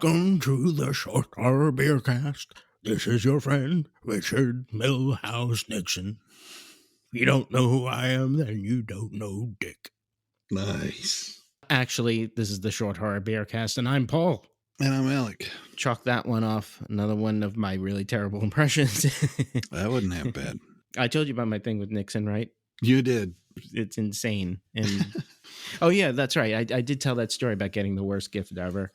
Welcome to the Short Horror Beercast. This is your friend, Richard Milhouse Nixon. If you don't know who I am, then you don't know Dick. Nice. Actually, this is the Short Horror Beercast, and I'm Paul. And I'm Alec. Chalk that one off. Another one of my really terrible impressions. That wasn't half bad. I told you about my thing with Nixon, right? You did. It's insane. And oh, yeah, that's right. I did tell that story about getting the worst gift ever.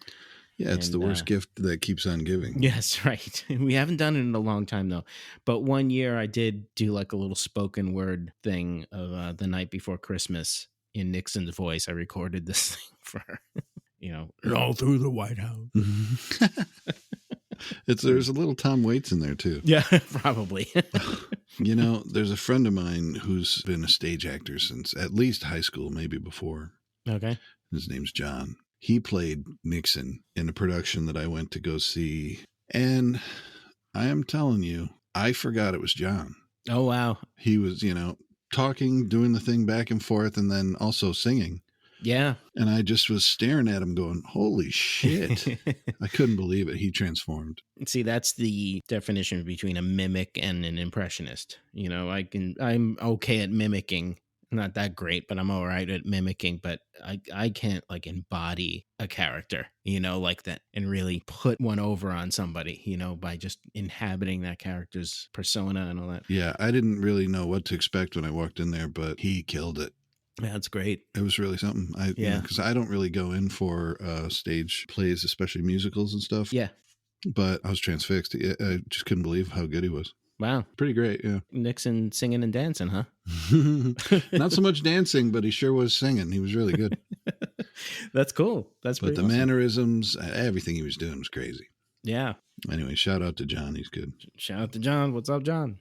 Yeah, it's the worst gift that keeps on giving. Yes, right. We haven't done it in a long time, though. But one year I did do like a little spoken word thing of the night before Christmas in Nixon's voice. I recorded this thing for her, And all through the White House. There's a little Tom Waits in there, too. Yeah, probably. There's a friend of mine who's been a stage actor since at least high school, maybe before. Okay. His name's John. He played Nixon in a production that I went to go see. And I am telling you, I forgot it was John. Oh, wow. He was, talking, doing the thing back and forth, and then also singing. Yeah. And I just was staring at him going, holy shit. I couldn't believe it. He transformed. See, that's the definition between a mimic and an impressionist. I'm okay at mimicking. Not that great, but I'm all right at mimicking, but I can't like embody a character, like that and really put one over on somebody, by just inhabiting that character's persona and all that. Yeah, I didn't really know what to expect when I walked in there, but he killed it. Yeah, that's great. It was really something. Because I don't really go in for stage plays, especially musicals and stuff. Yeah. But I was transfixed. I just couldn't believe how good he was. Wow. Pretty great, yeah. Nixon singing and dancing, huh? Not so much dancing, but he sure was singing. He was really good. That's cool. But the mannerisms, everything he was doing was crazy. Yeah. Anyway, shout out to John. He's good. Shout out to John. What's up, John?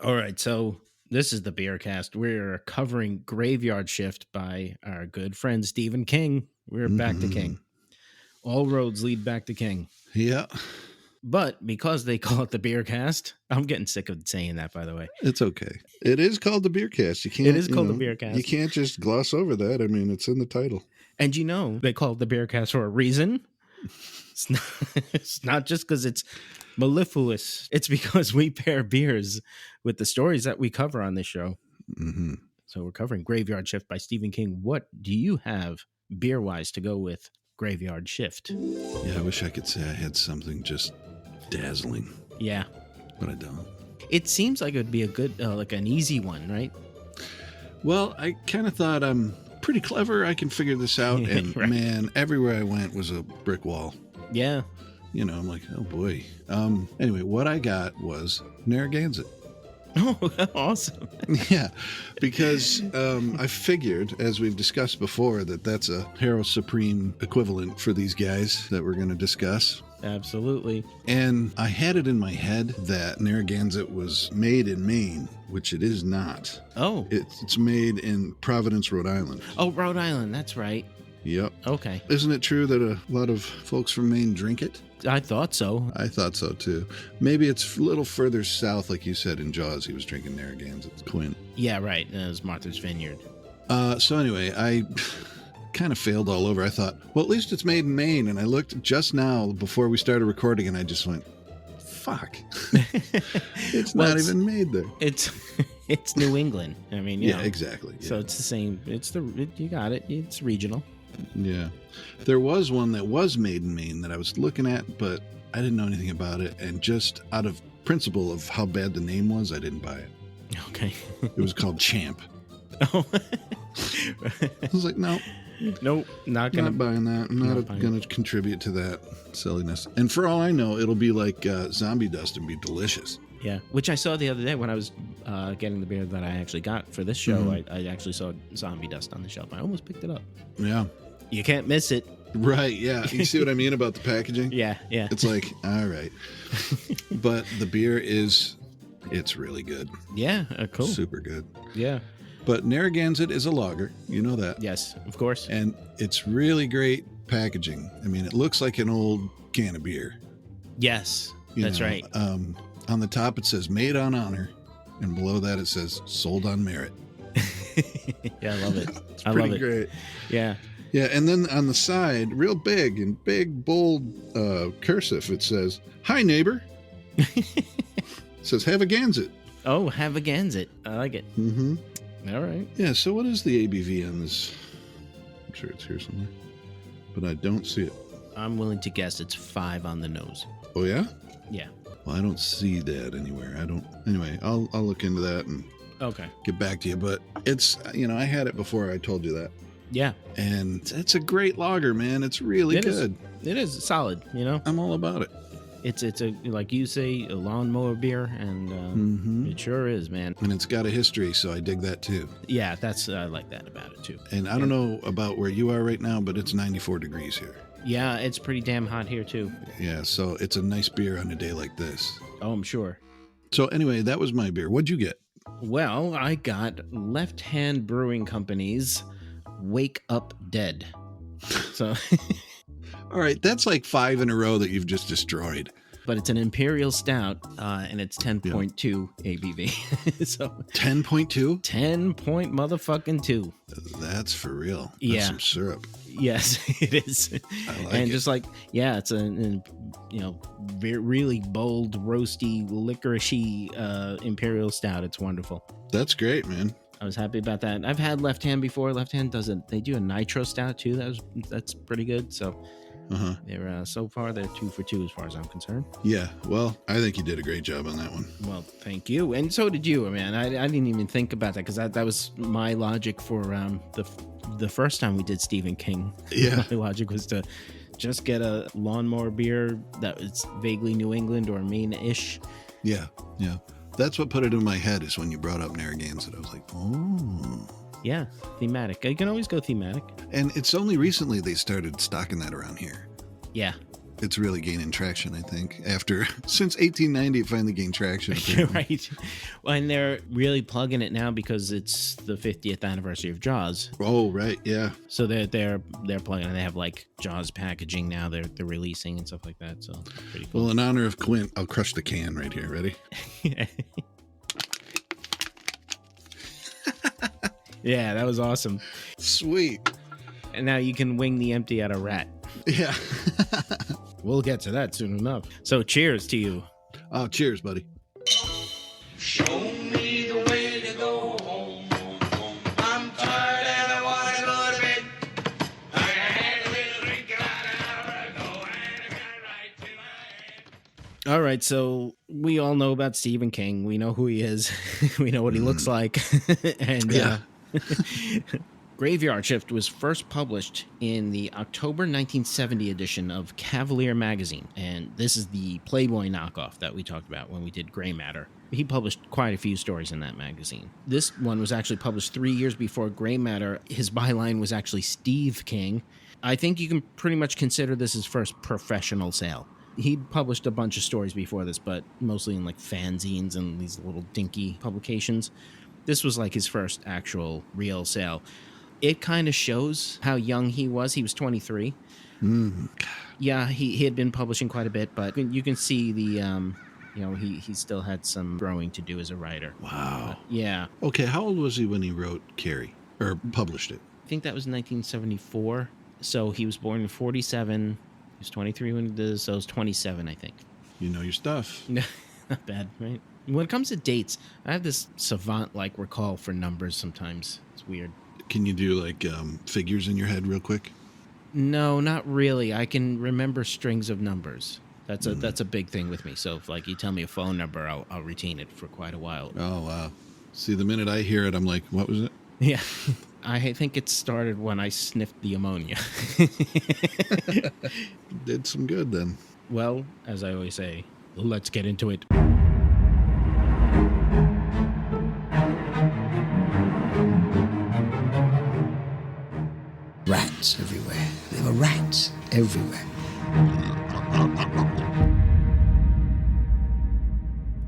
All right, so this is the Beercast. We're covering Graveyard Shift by our good friend Stephen King. We're back to King. All roads lead back to King. Yeah. But because they call it the Beercast, I'm getting sick of saying that, by the way. It's okay. It is called the Beercast. It is called the Beercast. You can't just gloss over that. I mean, it's in the title. And they call it the Beercast for a reason. It's not just because it's mellifluous. It's because we pair beers with the stories that we cover on this show. Mm-hmm. So we're covering Graveyard Shift by Stephen King. What do you have beer-wise to go with Graveyard Shift? Yeah, I wish I could say I had something just dazzling. Yeah. But I don't. It seems like it would be a good, like an easy one, right? Well, I kind of thought I'm pretty clever. I can figure this out. And Right. Man, everywhere I went was a brick wall. Yeah. I'm like, oh boy. Anyway, what I got was Narragansett. Oh, awesome. Yeah, because I figured, as we've discussed before, that's a Hero Supreme equivalent for these guys that we're going to discuss. Absolutely. And I had it in my head that Narragansett was made in Maine, which it is not. Oh. It's made in Providence, Rhode Island. Oh, Rhode Island. That's right. Yep. Okay. Isn't it true that a lot of folks from Maine drink it? I thought so. I thought so, too. Maybe it's a little further south, like you said in Jaws, he was drinking Narragansett. Quint. Yeah, right. It was Martha's Vineyard. So anyway, I kind of failed all over. I thought, well, at least it's made in Maine. And I looked just now before we started recording, and I just went, fuck. It's not even made there. It's New England. I mean, yeah, exactly. Yeah. So it's the same. You got it. It's regional. Yeah. There was one that was made in Maine that I was looking at, but I didn't know anything about it. And just out of principle of how bad the name was, I didn't buy it. Okay. It was called Champ. Oh. I was like, no. Nope. Not buying that. I'm not going to contribute to that silliness. And for all I know, it'll be like zombie dust and be delicious. Yeah, which I saw the other day when I was getting the beer that I actually got for this show. Mm-hmm. I actually saw zombie dust on the shelf. I almost picked it up. Yeah. You can't miss it. Right, yeah. You see what I mean about the packaging? Yeah. It's like, all right. But the beer it's really good. Yeah, cool. Super good. Yeah. But Narragansett is a lager. You know that. Yes, of course. And it's really great packaging. I mean, it looks like an old can of beer. Yes, that's right. On the top, it says made on honor. And below that, it says sold on merit. Yeah, I love it. It's pretty great. Yeah. Yeah, and then on the side, real big in big bold cursive, it says, "Hi neighbor." It says, "Have a Gansett." Oh, have a Gansett. I like it. Mm-hmm. All right. Yeah, so what is the ABV on this? I'm sure it's here somewhere, but I don't see it. I'm willing to guess it's 5 on the nose. Oh, yeah? Yeah. Well, I don't see that anywhere. Anyway, I'll look into that and Okay. get back to you. But it's, I had it before I told you that. Yeah. And it's a great lager, man. It's really good. It is solid, I'm all about it. It's a, like you say, a lawnmower beer, and it sure is, man. And it's got a history, so I dig that too. Yeah, I like that about it too. And I don't know about where you are right now, but it's 94 degrees here. Yeah, it's pretty damn hot here too. Yeah, so it's a nice beer on a day like this. Oh, I'm sure. So anyway, that was my beer. What'd you get? Well, I got Left Hand Brewing Company's Wake Up Dead. So, all right, that's like 5 in a row that you've just destroyed. But it's an imperial stout, and it's 10.2 ABV. So 10.2? 10 point motherfucking 2. That's for real. That's Yeah. some syrup. Yes, it is. I like and it. just like, yeah, it's a really bold, roasty, licoricey imperial stout. It's wonderful. That's great, man. I was happy about that. I've had Left Hand before. Left Hand they do a nitro stout too. That's pretty good. So they're so far they're 2 for 2 as far as I'm concerned. Yeah, well, I think you did a great job on that one. Well, thank you, and so did you, man. I didn't even think about that because that was my logic for the first time we did Stephen King. Yeah. My logic was to just get a lawnmower beer that was vaguely New England or Maine-ish. Yeah. That's what put it in my head is when you brought up Narragansett. I was like, oh. Yeah, thematic. You can always go thematic. And it's only recently they started stocking that around here. Yeah. It's really gaining traction, I think. Since 1890, it finally gained traction. Right. Well, and they're really plugging it now because it's the 50th anniversary of Jaws. Oh, right. Yeah. So they're plugging, and they have like Jaws packaging now. They're releasing and stuff like that. So pretty cool. Well, in honor of Quint, I'll crush the can right here. Ready? Yeah, that was awesome. Sweet. And now you can wing the empty at a rat. Yeah. We'll get to that soon enough. So cheers to you. Oh, cheers, buddy. Show me the way to go home. I'm tired and I want to go to bed. I had a little drink about an hour ago and I got right to my head. All right, so we all know about Stephen King. We know who he is. We know what he looks like. And Yeah. Graveyard Shift was first published in the October 1970 edition of Cavalier magazine, and this is the Playboy knockoff that we talked about when we did Gray Matter. He published quite a few stories in that magazine. This one was actually published 3 years before Gray Matter. His byline was actually Steve King. I think you can pretty much consider this his first professional sale. He'd published a bunch of stories before this, but mostly in like fanzines and these little dinky publications. This was like his first actual real sale. It kind of shows how young he was. He was 23. Yeah, he had been publishing quite a bit, but you can see the, he still had some growing to do as a writer. Wow. Yeah. Okay, how old was he when he wrote Carrie? Or published it? I think that was 1974. So he was born in 47. He was 23 when he did this, so he was 27, I think. You know your stuff. Not bad, right? When it comes to dates, I have this savant-like recall for numbers sometimes. It's weird. Can you do like figures in your head real quick? No, not really. I can remember strings of numbers. That's a big thing with me. So if like you tell me a phone number, I'll retain it for quite a while. Oh, wow. See, the minute I hear it, I'm like, what was it? Yeah. I think it started when I sniffed the ammonia. Did some good then. Well, as I always say, let's get into it. Rats everywhere. There were rats everywhere.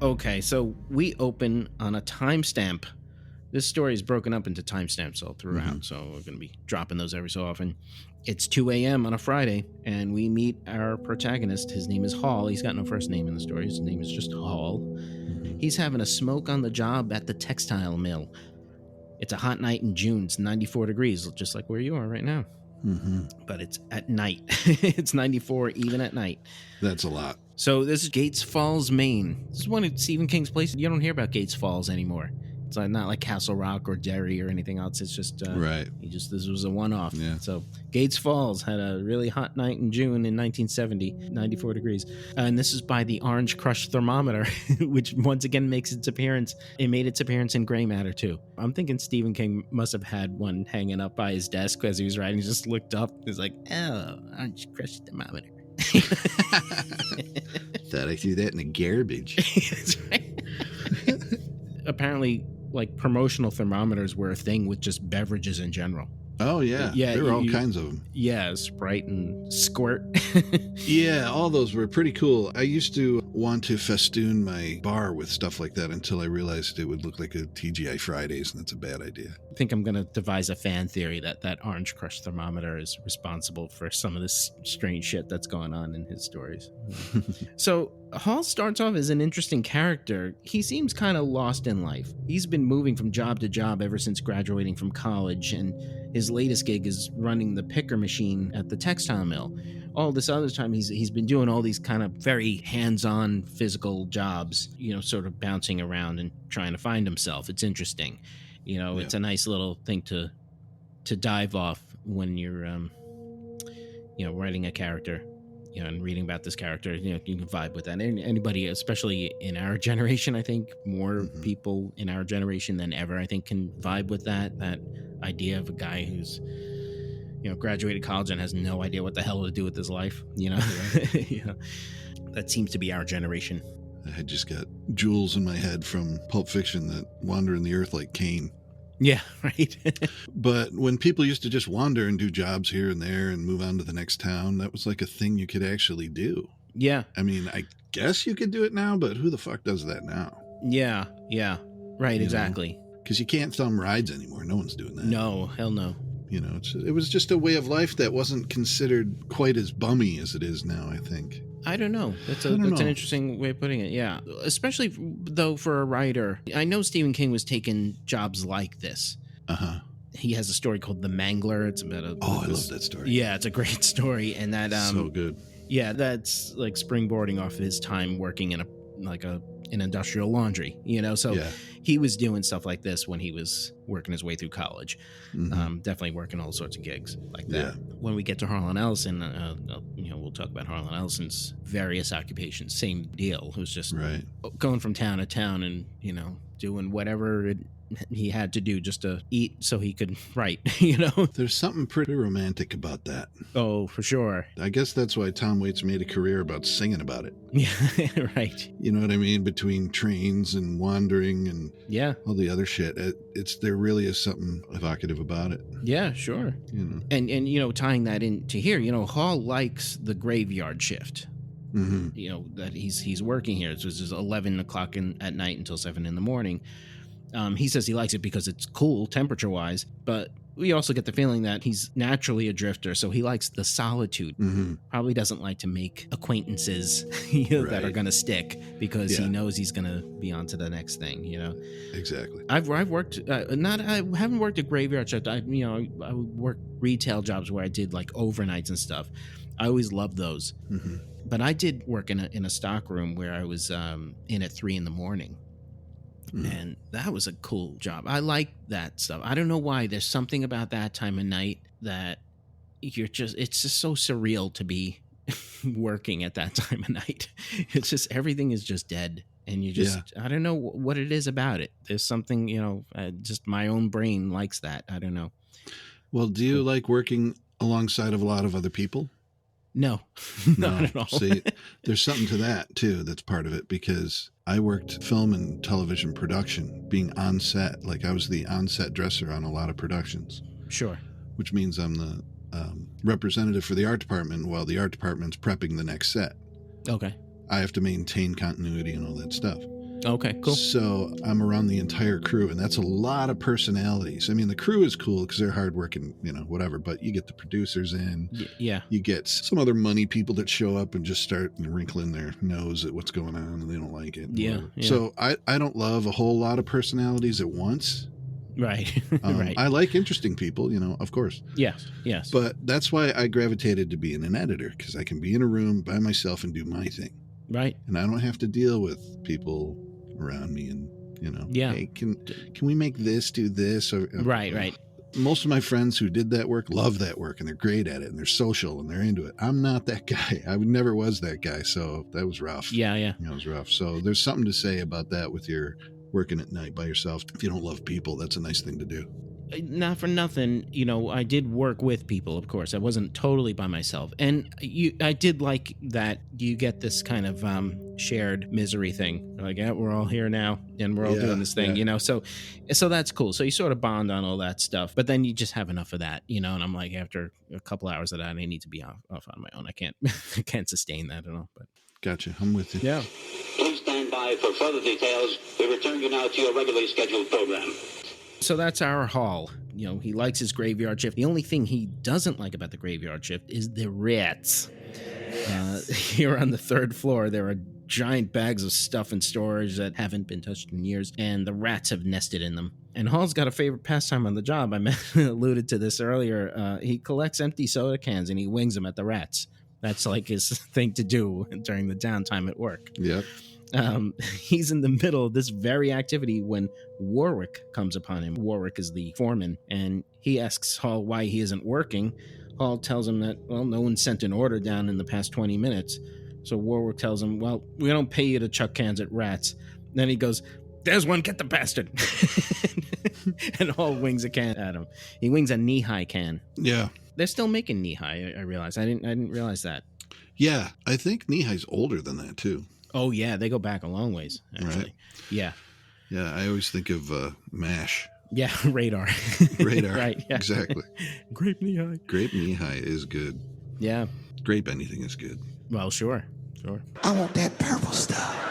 Okay, so we open on a timestamp. This story is broken up into timestamps all throughout, so we're going to be dropping those every so often. It's 2 a.m. on a Friday, and we meet our protagonist. His name is Hall. He's got no first name in the story. His name is just Hall. He's having a smoke on the job at the textile mill. It's a hot night in June. It's 94 degrees, just like where you are right now. but it's at night. It's 94 even at night. That's a lot. So this is Gates Falls, Maine. This is one of Stephen King's places. You don't hear about Gates Falls anymore. It's not like Castle Rock or Derry or anything else. It's just right. This was a one-off. Yeah. So Gates Falls had a really hot night in June in 1970, 94 degrees. And this is by the Orange Crush thermometer, which once again makes its appearance. It made its appearance in Gray Matter too. I'm thinking Stephen King must have had one hanging up by his desk as he was writing. He just looked up. He's like, "Oh, Orange Crush thermometer." Thought I threw that in the garbage. That's right. Apparently, like, promotional thermometers were a thing with just beverages in general. Oh, yeah. Yeah, There were all kinds of them. Yeah, Sprite and Squirt. Yeah, all those were pretty cool. I used to want to festoon my bar with stuff like that until I realized it would look like a TGI Fridays, and that's a bad idea. I think I'm going to devise a fan theory that Orange Crush thermometer is responsible for some of this strange shit that's going on in his stories. So Hall starts off as an interesting character. He seems kind of lost in life. He's been moving from job to job ever since graduating from college, and his latest gig is running the picker machine at the textile mill. All this other time, he's been doing all these kind of very hands-on physical jobs, sort of bouncing around and trying to find himself. It's interesting. It's a nice little thing to dive off when you're, writing a character, and reading about this character. You can vibe with that. And anybody, especially in our generation, I think more people in our generation than ever, I think, can vibe with that idea of a guy who's, graduated college and has no idea what the hell to do with his life. That seems to be our generation. I just got jewels in my head from Pulp Fiction that wander in the earth like Cain. Yeah, right. But when people used to just wander and do jobs here and there and move on to the next town, that was like a thing you could actually do. Yeah. I mean, I guess you could do it now, but who the fuck does that now? Yeah. Right, exactly. Because you can't thumb rides anymore. No one's doing that. No, hell no. It was just a way of life that wasn't considered quite as bummy as it is now, I think. I don't know. That's an interesting way of putting it. Yeah. Especially, though, for a writer. I know Stephen King was taking jobs like this. Uh-huh. He has a story called The Mangler. It's about I love that story. Yeah, it's a great story. And that... so good. Yeah, that's like springboarding off his time working in an industrial laundry, So he was doing stuff like this when he was working his way through college. Definitely working all sorts of gigs like that. Yeah. When we get to Harlan Ellison, we'll talk about Harlan Ellison's various occupations. Same deal. Who's just going from town to town and, doing whatever he had to do just to eat so he could write, There's something pretty romantic about that. Oh, for sure. I guess that's why Tom Waits made a career about singing about it. Yeah, right. You know what I mean? Between trains and wandering and all the other shit. There really is something evocative about it. Yeah, sure. And tying that into here, Hall likes the graveyard shift. That he's working here. So it's just 11 o'clock at night until 7 in the morning. He says he likes it because it's cool temperature-wise, but we also get the feeling that he's naturally a drifter, so he likes the solitude. Probably doesn't like to make acquaintances that are going to stick because he knows he's going to be on to the next thing. Exactly. I've worked I haven't worked a graveyard shift. I worked retail jobs where I did like overnights and stuff. I always loved those. But I did work in a stock room where I was in at 3 in the morning. And that was a cool job. I like that stuff. I don't know why. There's something about that time of night that it's just so surreal to be working at that time of night. It's just, everything is just dead. And you just, I don't know what it is about it. There's something, just my own brain likes that. I don't know. Well, do you like working alongside of a lot of other people? No, not at all. See, there's something to that too. That's part of it, because I worked film and television production, being on set. Like I was the on-set dresser on a lot of productions. Sure. Which means I'm the representative for the art department while the art department's prepping the next set. Okay. I have to maintain continuity and all that stuff. Okay, cool. So I'm around the entire crew, and that's a lot of personalities. I mean, the crew is cool because they're hardworking, whatever, but you get the producers in. Yeah. You get some other money people that show up and just start wrinkling their nose at what's going on, and they don't like it. Yeah. So I don't love a whole lot of personalities at once. Right. Right. I like interesting people, of course. Yes. Yes. But that's why I gravitated to being an editor, because I can be in a room by myself and do my thing. Right. And I don't have to deal with people around me and, Yeah. hey, can we make this, do this? Or, Right. Right. Most of my friends who did that work love that work, and they're great at it, and they're social, and they're into it. I'm not that guy. I never was that guy, so that was rough. Yeah. Yeah. It was rough. So there's something to say about that with your working at night by yourself. If you don't love people, that's a nice thing to do. Not for nothing, I did work with people, of course. I wasn't totally by myself. And I did like that you get this kind of shared misery thing. Like, yeah, we're all here now and we're all doing this thing, So that's cool. So you sort of bond on all that stuff. But then you just have enough of that, and I'm like, after a couple hours of that, I need to be off on my own. I can't sustain that at all. But Gotcha. I'm with you. yeah. Please stand by for further details. We return you now to your regularly scheduled program. So that's our Hall. He likes his graveyard shift. The only thing he doesn't like about the graveyard shift is the rats. Here on the 3rd floor, there are giant bags of stuff in storage that haven't been touched in years, and the rats have nested in them. And Hall's got a favorite pastime on the job. I alluded to this earlier. He collects empty soda cans and he wings them at the rats. That's like his thing to do during the downtime at work. Yep. He's in the middle of this very activity when Warwick comes upon him. Warwick is the foreman, and he asks Hall why he isn't working. Hall tells him that, well, no one sent an order down in the past 20 minutes. So Warwick tells him, well, we don't pay you to chuck cans at rats. Then he goes, there's one, get the bastard. And Hall wings a can at him. He wings a knee-high can. Yeah. They're still making knee-high, I realize. I didn't realize that. Yeah. I think Knee-High's older than that, too. Oh, yeah, they go back a long ways, actually. Right. Yeah. Yeah, I always think of MASH. Yeah, Radar. Radar. Right, yeah. Exactly. Grape knee-high. Grape knee-high is good. Yeah. Grape anything is good. Well, sure. I want that purple stuff.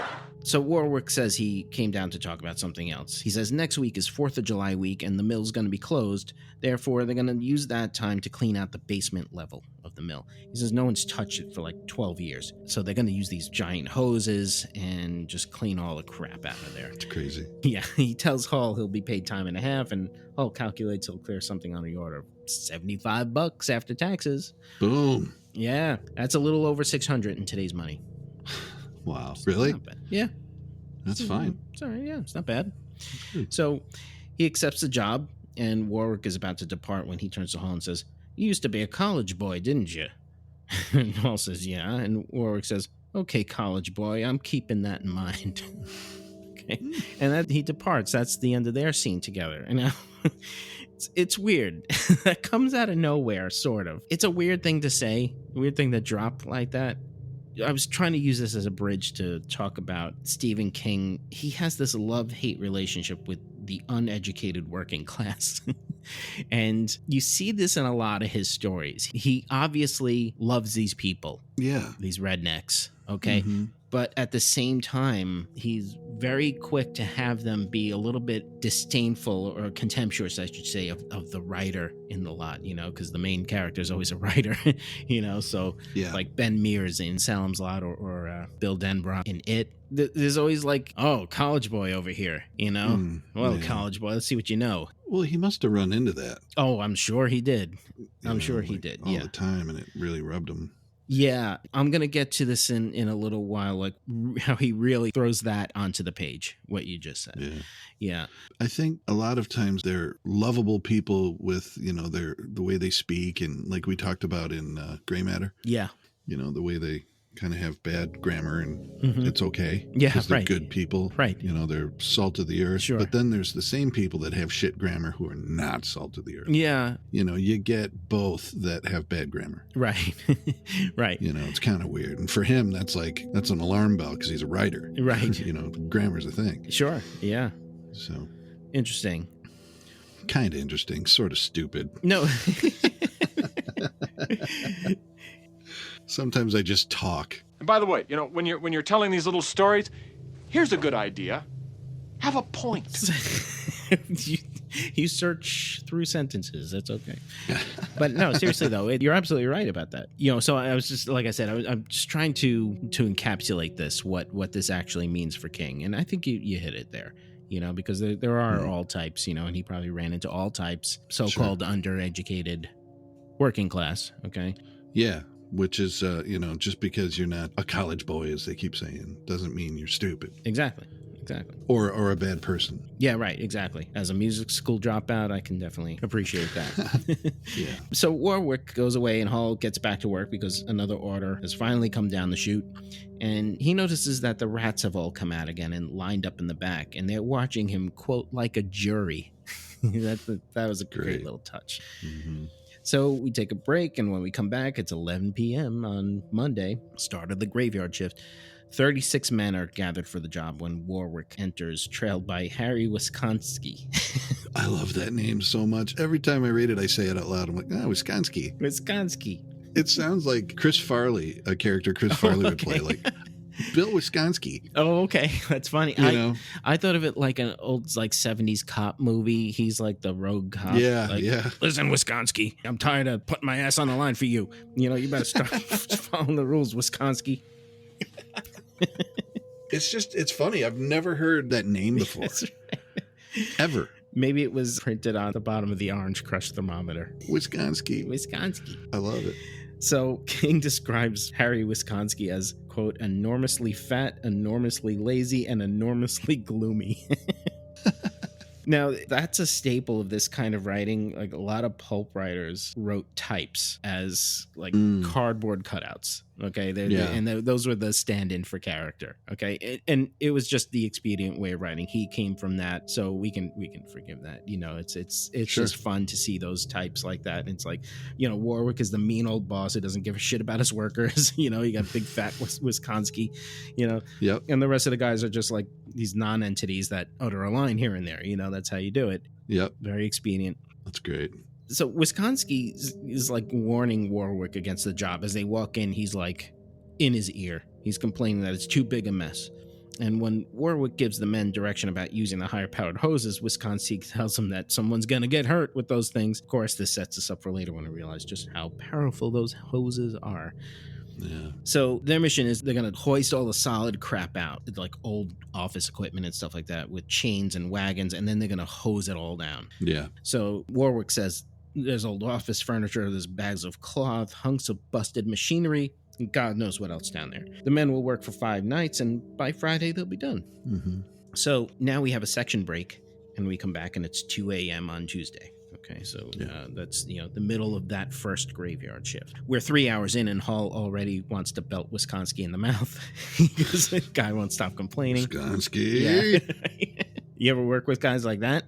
So Warwick says he came down to talk about something else. He says next week is 4th of July week and the mill's going to be closed. Therefore, they're going to use that time to clean out the basement level of the mill. He says no one's touched it for like 12 years. So they're going to use these giant hoses and just clean all the crap out of there. It's crazy. Yeah, he tells Hall he'll be paid time and a half, and Hall calculates he'll clear something on the order of $75 after taxes. Boom. Yeah, that's a little over $600 in today's money. Wow. Really? Not bad. Yeah. That's fine. It's all right. Yeah, it's not bad. So he accepts the job, and Warwick is about to depart when he turns to Hall and says, "You used to be a college boy, didn't you?" And Hall says, "Yeah." And Warwick says, "Okay, college boy, I'm keeping that in mind." Okay. And that he departs. That's the end of their scene together. And now it's weird. That comes out of nowhere, sort of. It's a weird thing to say, a weird thing to drop like that. I was trying to use this as a bridge to talk about Stephen King. He has this love-hate relationship with the uneducated working class. And you see this in a lot of his stories. He obviously loves these people. Yeah. These rednecks, okay? Mm-hmm. But at the same time, he's very quick to have them be a little bit disdainful or contemptuous, I should say, of the writer in the lot, because the main character is always a writer, so Yeah. like Ben Mears in Salem's Lot or Bill Denbrock in It. There's always like, oh, college boy over here, well, yeah. college boy, let's see what you know. Well, he must have run into that. Oh, I'm sure he did. I'm sure he like, did. all Yeah. the time, and it really rubbed him. Yeah, I'm going to get to this in a little while, like how he really throws that onto the page, what you just said. Yeah. Yeah. I think a lot of times they're lovable people with, the way they speak, and like we talked about in Gray Matter, Yeah. the way they kind of have bad grammar, and it's okay. Yeah, because they're right. good people. Right. They're salt of the earth. Sure. But then there's the same people that have shit grammar who are not salt of the earth. Yeah. You get both that have bad grammar. Right. Right. It's kind of weird. And for him, that's an alarm bell because he's a writer. Right. Grammar's a thing. Sure. Yeah. So Interesting. kind of interesting, sort of stupid. No. Sometimes I just talk. And by the way, when you're telling these little stories, here's a good idea. Have a point. you search through sentences. That's okay. But no, seriously though, you're absolutely right about that. So I was just, like I said, I'm just trying to encapsulate this, what this actually means for King. And I think you hit it there. because there are all types, and he probably ran into all types, so-called undereducated working class. Okay. Yeah. Which is, just because you're not a college boy, as they keep saying, doesn't mean you're stupid. Exactly. Or a bad person. Yeah, right. Exactly. As a music school dropout, I can definitely appreciate that. Yeah. So Warwick goes away and Hall gets back to work because another order has finally come down the chute. And he notices that the rats have all come out again and lined up in the back. And they're watching him, quote, like a jury. That was a great little touch. Mm-hmm. So we take a break, and when we come back, it's 11 p.m. on Monday, start of the graveyard shift. 36 men are gathered for the job when Warwick enters, trailed by Harry Wisconski. I love that name so much. Every time I read it, I say it out loud. I'm like, Wisconski. Wisconski. It sounds like Chris Farley, a character Chris Farley would play, like Bill Wisconski. Oh, okay. That's funny. I thought of it like an old 70s cop movie. He's like the rogue cop. Yeah, like, yeah. Listen, Wisconski, I'm tired of putting my ass on the line for you. You better start following the rules, Wisconski. It's funny. I've never heard that name before. Right. Ever. Maybe it was printed on the bottom of the Orange Crush thermometer. Wisconski. I love it. So King describes Harry Wisconski as, quote, enormously fat, enormously lazy, and enormously gloomy. Now, that's a staple of this kind of writing. Like, a lot of pulp writers wrote types as cardboard cutouts. Okay, those were the stand-in for character. Okay, and it was just the expedient way of writing. He came from that, so we can forgive that. It's Sure. just fun to see those types like that. And it's like, Warwick is the mean old boss who doesn't give a shit about his workers. You got big fat Wisconski. Yep. And the rest of the guys are just like these non-entities that utter a line here and there. That's how you do it. Yep. Very expedient. That's great. So Wisconski is like warning Warwick against the job. As they walk in, he's like in his ear. He's complaining that it's too big a mess. And when Warwick gives the men direction about using the higher powered hoses, Wisconsin tells them that someone's going to get hurt with those things. Of course, this sets us up for later when we realize just how powerful those hoses are. Yeah. So their mission is they're going to hoist all the solid crap out, like old office equipment and stuff like that, with chains and wagons, and then they're going to hose it all down. Yeah. So Warwick says there's old office furniture, there's bags of cloth, hunks of busted machinery, and God knows what else down there. The men will work for 5 nights, and by Friday they'll be done. Mm-hmm. So now we have a section break, and we come back, and it's 2 a.m. on Tuesday. Okay, so that's the middle of that first graveyard shift. We're 3 hours in, and Hall already wants to belt Wisconski in the mouth because the guy won't stop complaining. Wisconski. Yeah. You ever work with guys like that?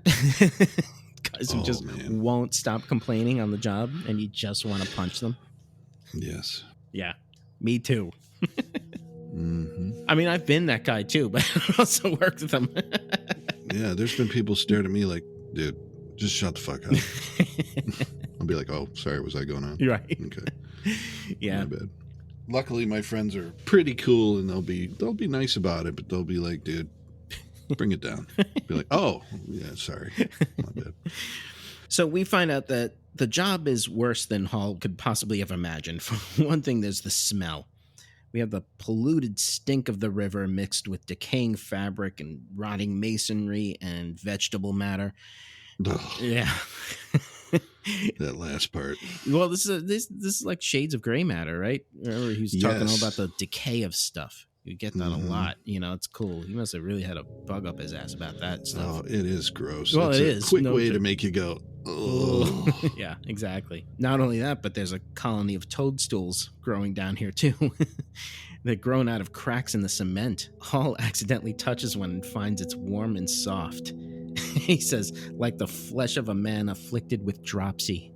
Guys who just won't stop complaining on the job, and you just want to punch them. Yes. Yeah, me too. Mm-hmm. I mean, I've been that guy too, but I also worked with them. Yeah, there's been people stared at me like, dude, just shut the fuck up. I'll be like, oh, sorry, was I going on? You're right. Okay. Yeah. My bad. Luckily, my friends are pretty cool, and they'll be nice about it, but they'll be like, dude, bring it down. Be like, oh, yeah, sorry. My bad. So we find out that the job is worse than Hall could possibly have imagined. For one thing, there's the smell. We have the polluted stink of the river mixed with decaying fabric and rotting masonry and vegetable matter. Ugh. Yeah. That last part. Well, this is like shades of gray matter, right? Remember, he was talking all about the decay of stuff. You get that a lot. It's cool. He must have really had a bug up his ass about that stuff. Oh, it is gross. Well, it's it a is. quick No way joke. to make you go, oh. Yeah, exactly. Not only that, but there's a colony of toadstools growing down here too. They're grown out of cracks in the cement. Hall accidentally touches one and finds it's warm and soft. He says, like the flesh of a man afflicted with dropsy.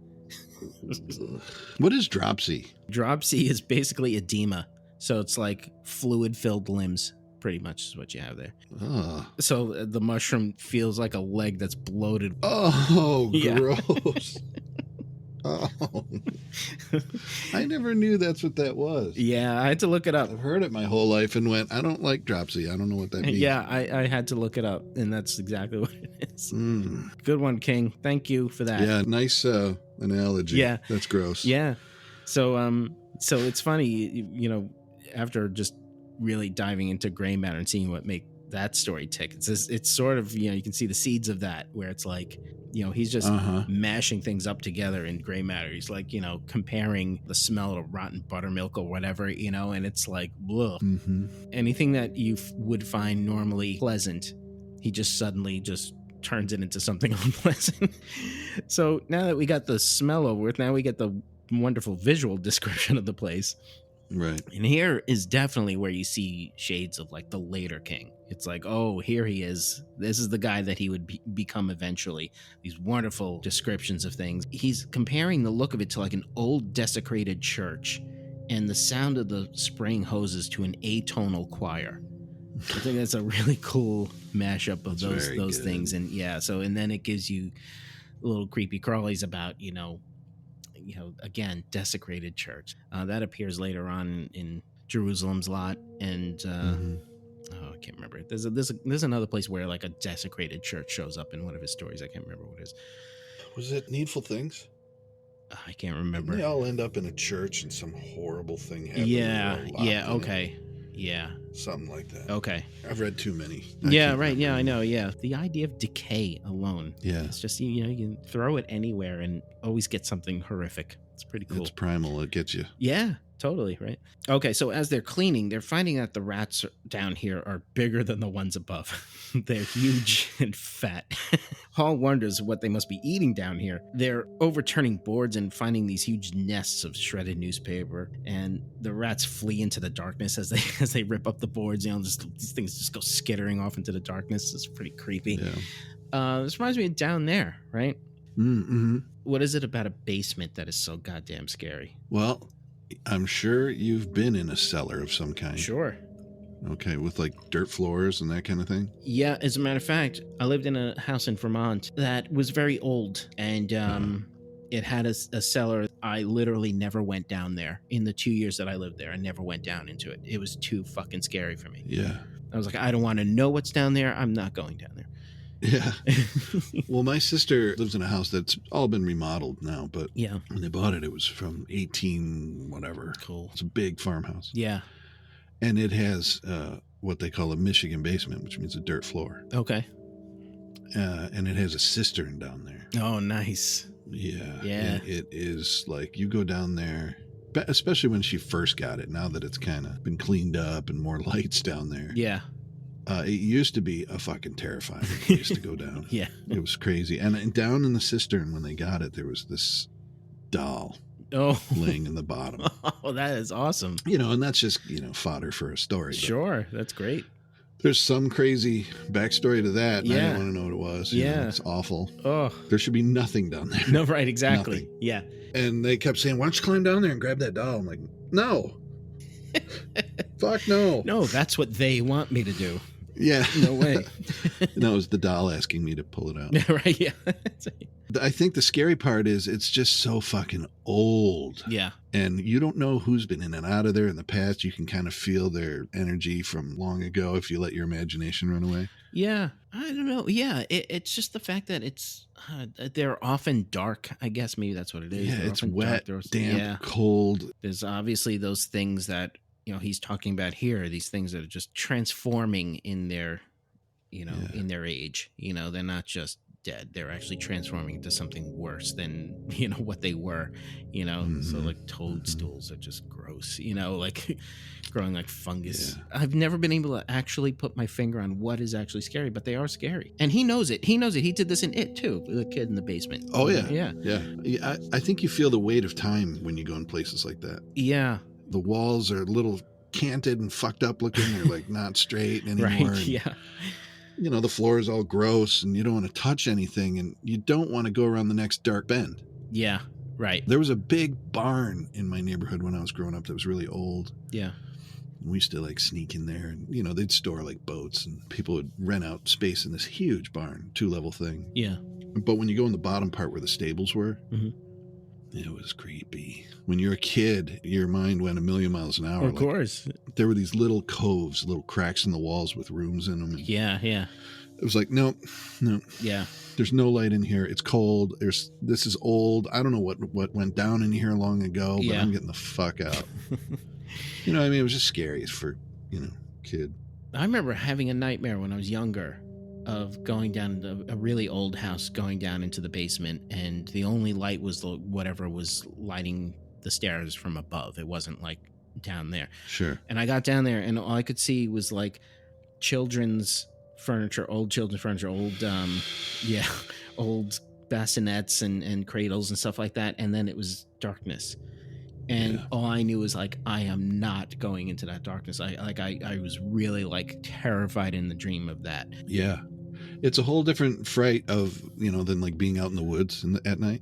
What is dropsy? Dropsy is basically edema. So it's like fluid-filled limbs, pretty much is what you have there. Oh, So the mushroom feels like a leg that's bloated. oh Yeah. gross. Oh. I never knew that's what that was. Yeah, I had to look it up. I've heard it my whole life and went, I don't like dropsy. I don't know what that means. Yeah, I had to look it up, and that's exactly what it is. Mm. Good one, King. Thank you for that. Yeah, nice analogy. Yeah. That's gross. Yeah. So it's funny, after just really diving into gray matter and seeing what that story tick. It's sort of, you can see the seeds of that, where it's like, he's just mashing things up together in gray matter. He's like, comparing the smell of rotten buttermilk or whatever, and it's like, ugh. Anything that you would find normally pleasant, he just suddenly just turns it into something unpleasant. So now that we got the smell over with, now we get the wonderful visual description of the place. Right. And here is definitely where you see shades of like the later king. It's like, oh, here he is. This is the guy that he would become eventually. These wonderful descriptions of things. He's comparing the look of it to like an old desecrated church and the sound of the spraying hoses to an atonal choir. I think that's a really cool mashup of those things. And and then it gives you little creepy crawlies about, again, desecrated church. That appears later on in Jerusalem's Lot, and I can't remember. There's another place where like a desecrated church shows up in one of his stories. I can't remember what it is. Was it Needful Things? I can't remember. They all end up in a church and some horrible thing happens. Okay. Yeah. Something like that. Okay. I've read too many. I know. Yeah. The idea of decay alone. Yeah. It's just, you can throw it anywhere and always get something horrific. It's pretty cool. It's primal. It gets you. Yeah, totally. Right. Okay. So as they're cleaning, they're finding that the rats down here are bigger than the ones above. They're huge and fat. Hall wonders what they must be eating down here. They're overturning boards and finding these huge nests of shredded newspaper, and the rats flee into the darkness as they rip up the boards. These things just go skittering off into the darkness. It's pretty creepy. Yeah. This reminds me of Down There, right? Mm-hmm. What is it about a basement that is so goddamn scary? Well, I'm sure you've been in a cellar of some kind. Sure. Okay, with like dirt floors and that kind of thing? Yeah, as a matter of fact, I lived in a house in Vermont that was very old, and it had a cellar. I literally never went down there. In the 2 years that I lived there, I never went down into it. It was too fucking scary for me. Yeah. I was like, I don't want to know what's down there. I'm not going down there. Yeah. Well, my sister lives in a house that's all been remodeled now, but when they bought it, it was from 18 whatever. Cool. It's a big farmhouse. Yeah. And it has what they call a Michigan basement, which means a dirt floor. Okay. And it has a cistern down there. Oh, nice. Yeah. Yeah. And it is like you go down there, especially when she first got it, now that it's kind of been cleaned up and more lights down there. Yeah. It used to be a fucking terrifying place to go down. Yeah. It was crazy. And down in the cistern when they got it, there was this doll laying in the bottom. Oh, that is awesome. And that's just, fodder for a story. Sure. That's great. There's some crazy backstory to that. Yeah. I didn't want to know what it was. It's awful. Oh. There should be nothing down there. No, right. Exactly. Nothing. Yeah. And they kept saying, why don't you climb down there and grab that doll? I'm like, no. Fuck no. No, that's what they want me to do. Yeah. No way. No, it was the doll asking me to pull it out. Right, yeah. I think the scary part is it's just so fucking old. Yeah. And you don't know who's been in and out of there in the past. You can kind of feel their energy from long ago if you let your imagination run away. Yeah. I don't know. Yeah. It's just the fact that they're often dark. I guess maybe that's what it is. Yeah, They're it's often wet, dark. damp, cold. There's obviously those things that he's talking about here, these things that are just transforming in their, in their age. They're not just dead. They're actually transforming into something worse than, what they were, So like toadstools are just gross, like growing like fungus. Yeah. I've never been able to actually put my finger on what is actually scary, but they are scary. And he knows it. He did this in It too, the kid in the basement. Oh, yeah. Yeah. Yeah. I think you feel the weight of time when you go in places like that. Yeah. The walls are a little canted and fucked up looking. They're like not straight anymore. Right, and, yeah. The floor is all gross and you don't want to touch anything and you don't want to go around the next dark bend. Yeah, right. There was a big barn in my neighborhood when I was growing up that was really old. Yeah. And we used to like sneak in there and, they'd store like boats and people would rent out space in this huge barn, 2-level thing. Yeah. But when you go in the bottom part where the stables were, it was creepy. When you're a kid, your mind went a million miles an hour. Of course. There were these little coves, little cracks in the walls with rooms in them. Yeah. It was like, no. Yeah. There's no light in here. It's cold. This is old. I don't know what went down in here long ago, but I'm getting the fuck out. It was just scary for, kid. I remember having a nightmare when I was younger of going down to a really old house, going down into the basement, and the only light was whatever was lighting the stairs from above. It wasn't like down there. Sure. And I got down there, and all I could see was like children's furniture, old old bassinets and cradles and stuff like that. And then it was darkness. And all I knew was like, I am not going into that darkness. I was really like terrified in the dream of that. Yeah. It's a whole different fright of, than like being out in the woods at night.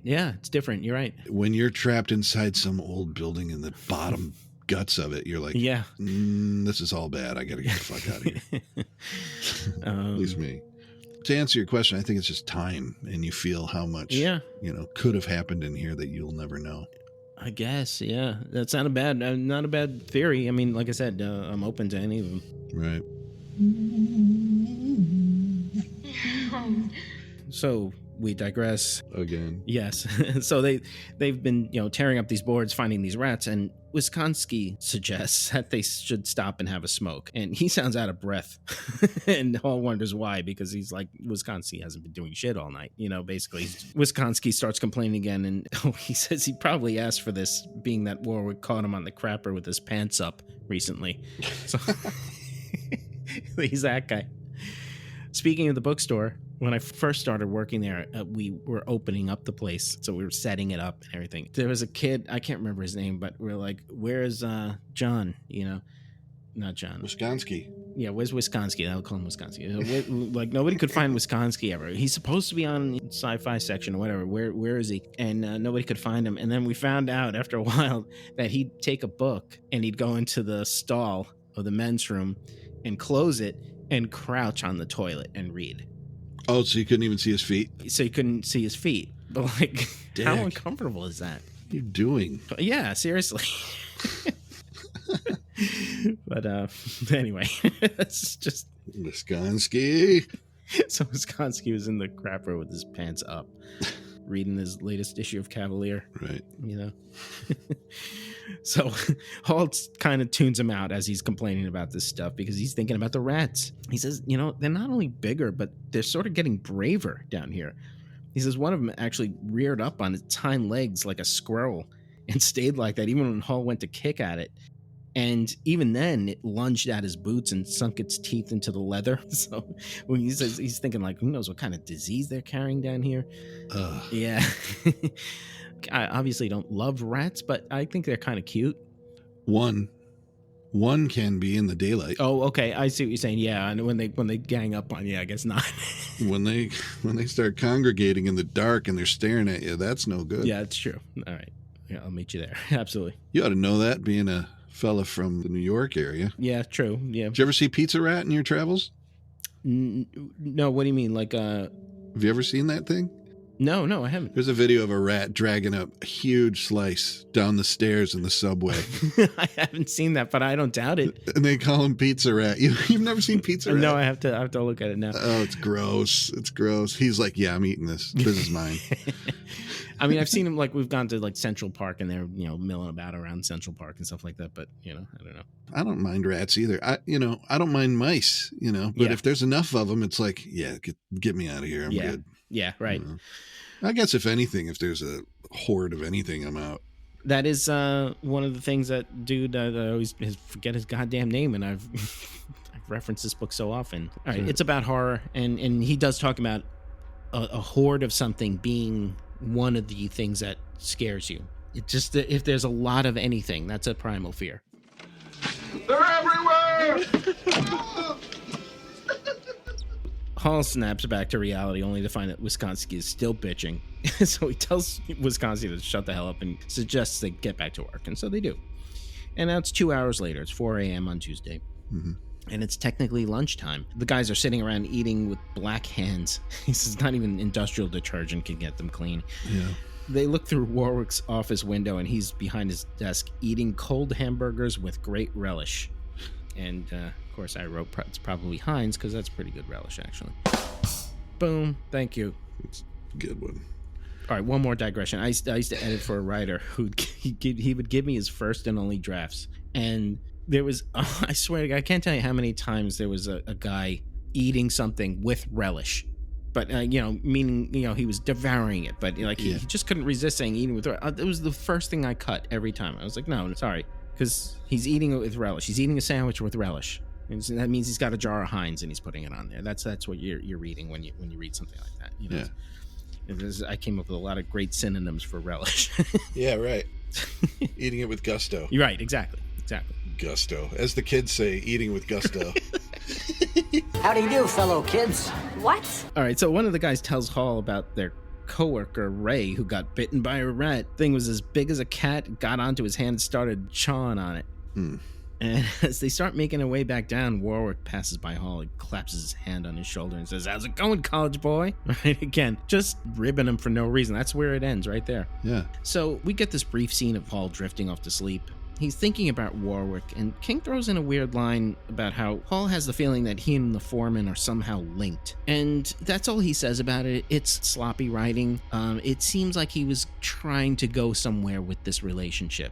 Yeah, it's different. You're right. When you're trapped inside some old building in the bottom guts of it, you're like, yeah, this is all bad. I got to get the fuck out of here. At least me. To answer your question, I think it's just time, and you feel how much, could have happened in here that you'll never know. I guess, yeah. That's not a bad theory. I mean, like I said, I'm open to any of them. Right. So we digress again. Yes. So they've been tearing up these boards, finding these rats, and Wisconski suggests that they should stop and have a smoke. And he sounds out of breath, and Hall wonders why, because he's like, Wisconski hasn't been doing shit all night. Basically, Wisconski starts complaining again, and he says he probably asked for this, being that Warwick caught him on the crapper with his pants up recently. So he's that guy. Speaking of the bookstore, when I first started working there, we were opening up the place. So we were setting it up and everything. There was a kid, I can't remember his name, but we're like, where's John? Not John. Wisconski. Yeah, where's Wisconski? I'll call him Wisconski. Like, nobody could find Wisconski ever. He's supposed to be on the sci-fi section or whatever. Where is he? And nobody could find him. And then we found out after a while that he'd take a book and he'd go into the stall of the men's room and close it and crouch on the toilet and read. Oh, so you couldn't even see his feet? So you couldn't see his feet. But like, Dick. How uncomfortable is that? What are you doing? Yeah, seriously. But anyway, it's just Wisconski. So Wisconski was in the crapper with his pants up, reading his latest issue of Cavalier. Right. So Hall kind of tunes him out as he's complaining about this stuff because he's thinking about the rats. He says, they're not only bigger, but they're sort of getting braver down here. He says one of them actually reared up on its hind legs like a squirrel and stayed like that even when Hall went to kick at it. And even then, it lunged at his boots and sunk its teeth into the leather. So when he says, he's thinking like, who knows what kind of disease they're carrying down here? Yeah. I obviously don't love rats, but I think they're kind of cute. One can be in the daylight. Oh, okay. I see what you're saying. Yeah, and when they gang up on you, I guess not. when they start congregating in the dark and they're staring at you, that's no good. Yeah, it's true. All right. Yeah, I'll meet you there. Absolutely. You ought to know that, being a fella from the New York area. Yeah, true. Yeah. Did you ever see Pizza Rat in your travels? No, what do you mean? Like, have you ever seen that thing? No, I haven't. There's a video of a rat dragging a huge slice down the stairs in the subway. I haven't seen that, but I don't doubt it. And they call him Pizza Rat. You've never seen Pizza Rat? No, I have to look at it now. Oh, it's gross. It's gross. He's like, yeah, I'm eating this. This is mine. I mean, I've seen him, like, we've gone to like Central Park and they're, milling about around Central Park and stuff like that. But, I don't know. I don't mind rats either. I don't mind mice, but if there's enough of them, it's like, yeah, get me out of here. I'm good. Yeah, right. I guess if anything, if there's a horde of anything, I'm out. That is one of the things that dude, I always forget his goddamn name, and I've referenced this book so often. All right, It's about horror, and he does talk about a horde of something being one of the things that scares you. It just, if there's a lot of anything, that's a primal fear. They're everywhere! Hall snaps back to reality only to find that Wisconski is still bitching. So he tells Wisconski to shut the hell up and suggests they get back to work. And so they do. And now it's 2 hours later. It's 4 a.m. on Tuesday. Mm-hmm. And it's technically lunchtime. The guys are sitting around eating with black hands. He says not even industrial detergent can get them clean. Yeah. They look through Warwick's office window and he's behind his desk eating cold hamburgers with great relish. And, of course, I wrote it's probably Heinz because that's pretty good relish, actually. Boom. Thank you. It's a good one. All right, one more digression. I used to edit for a writer who he would give me his first and only drafts. And There was, I swear to God, I can't tell you how many times there was a guy eating something with relish. But, meaning, he was devouring it. But, he just couldn't resist saying eating with relish. It was the first thing I cut every time. I was like, no, sorry. Because he's eating it with relish. He's eating a sandwich with relish. And that means he's got a jar of Heinz and he's putting it on there. That's what you're reading when you read something like that. I came up with a lot of great synonyms for relish. Yeah, right. Eating it with gusto. You're right, exactly. Gusto. As the kids say, eating with gusto. How do you do, fellow kids? What? All right, so one of the guys tells Hall about their coworker, Ray, who got bitten by a rat. Thing was as big as a cat, got onto his hand and started chawing on it. And as they start making their way back down, Warwick passes by Hall and claps his hand on his shoulder and says, "How's it going, college boy?" Right, again, just ribbing him for no reason. That's where it ends, right there. Yeah. So we get this brief scene of Hall drifting off to sleep. He's thinking about Warwick, and King throws in a weird line about how Hall has the feeling that he and the foreman are somehow linked. And that's all he says about it. It's sloppy writing. It seems like he was trying to go somewhere with this relationship,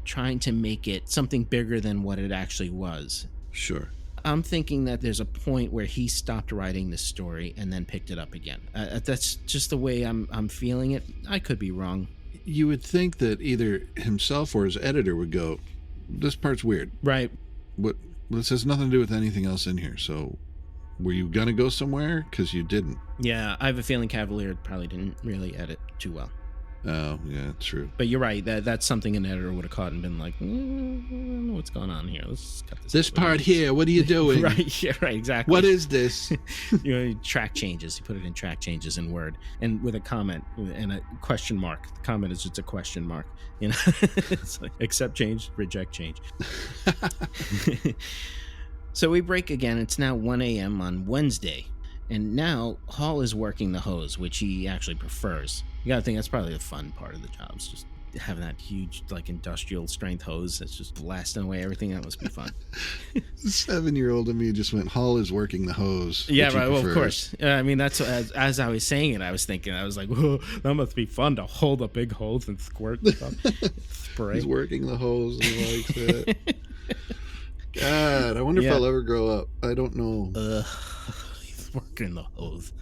trying to make it something bigger than what it actually was. Sure. I'm thinking that there's a point where he stopped writing this story and then picked it up again. That's just the way I'm feeling it. I could be wrong. You would think that either himself or his editor would go, "This part's weird." Right. What? This has nothing to do with anything else in here. So, were you going to go somewhere? Because you didn't. Yeah, I have a feeling Cavalier probably didn't really edit too well. Oh, yeah, true. But you're right. That's something an editor would have caught and been like, I don't know what's going on here. Let's cut this part here. What are you doing? Right. Yeah. Right. Exactly. What is this? Track changes. You put it in track changes in Word, and with a comment and a question mark. The comment is just a question mark. It's like accept change, reject change. So we break again. It's now 1 a.m. on Wednesday. And now Hall is working the hose, which he actually prefers. You gotta think that's probably the fun part of the job. It's just having that huge, industrial strength hose that's just blasting away everything. That must be fun. 7-year-old in me just went, "Hall is working the hose." Yeah, right. Well, of course. I mean, that's as I was saying it, I was thinking, I was like, "Whoa, that must be fun to hold a big hose and squirt stuff." Spray. He's working the hose. He likes it. God, I wonder if I'll ever grow up. I don't know. Working the hose.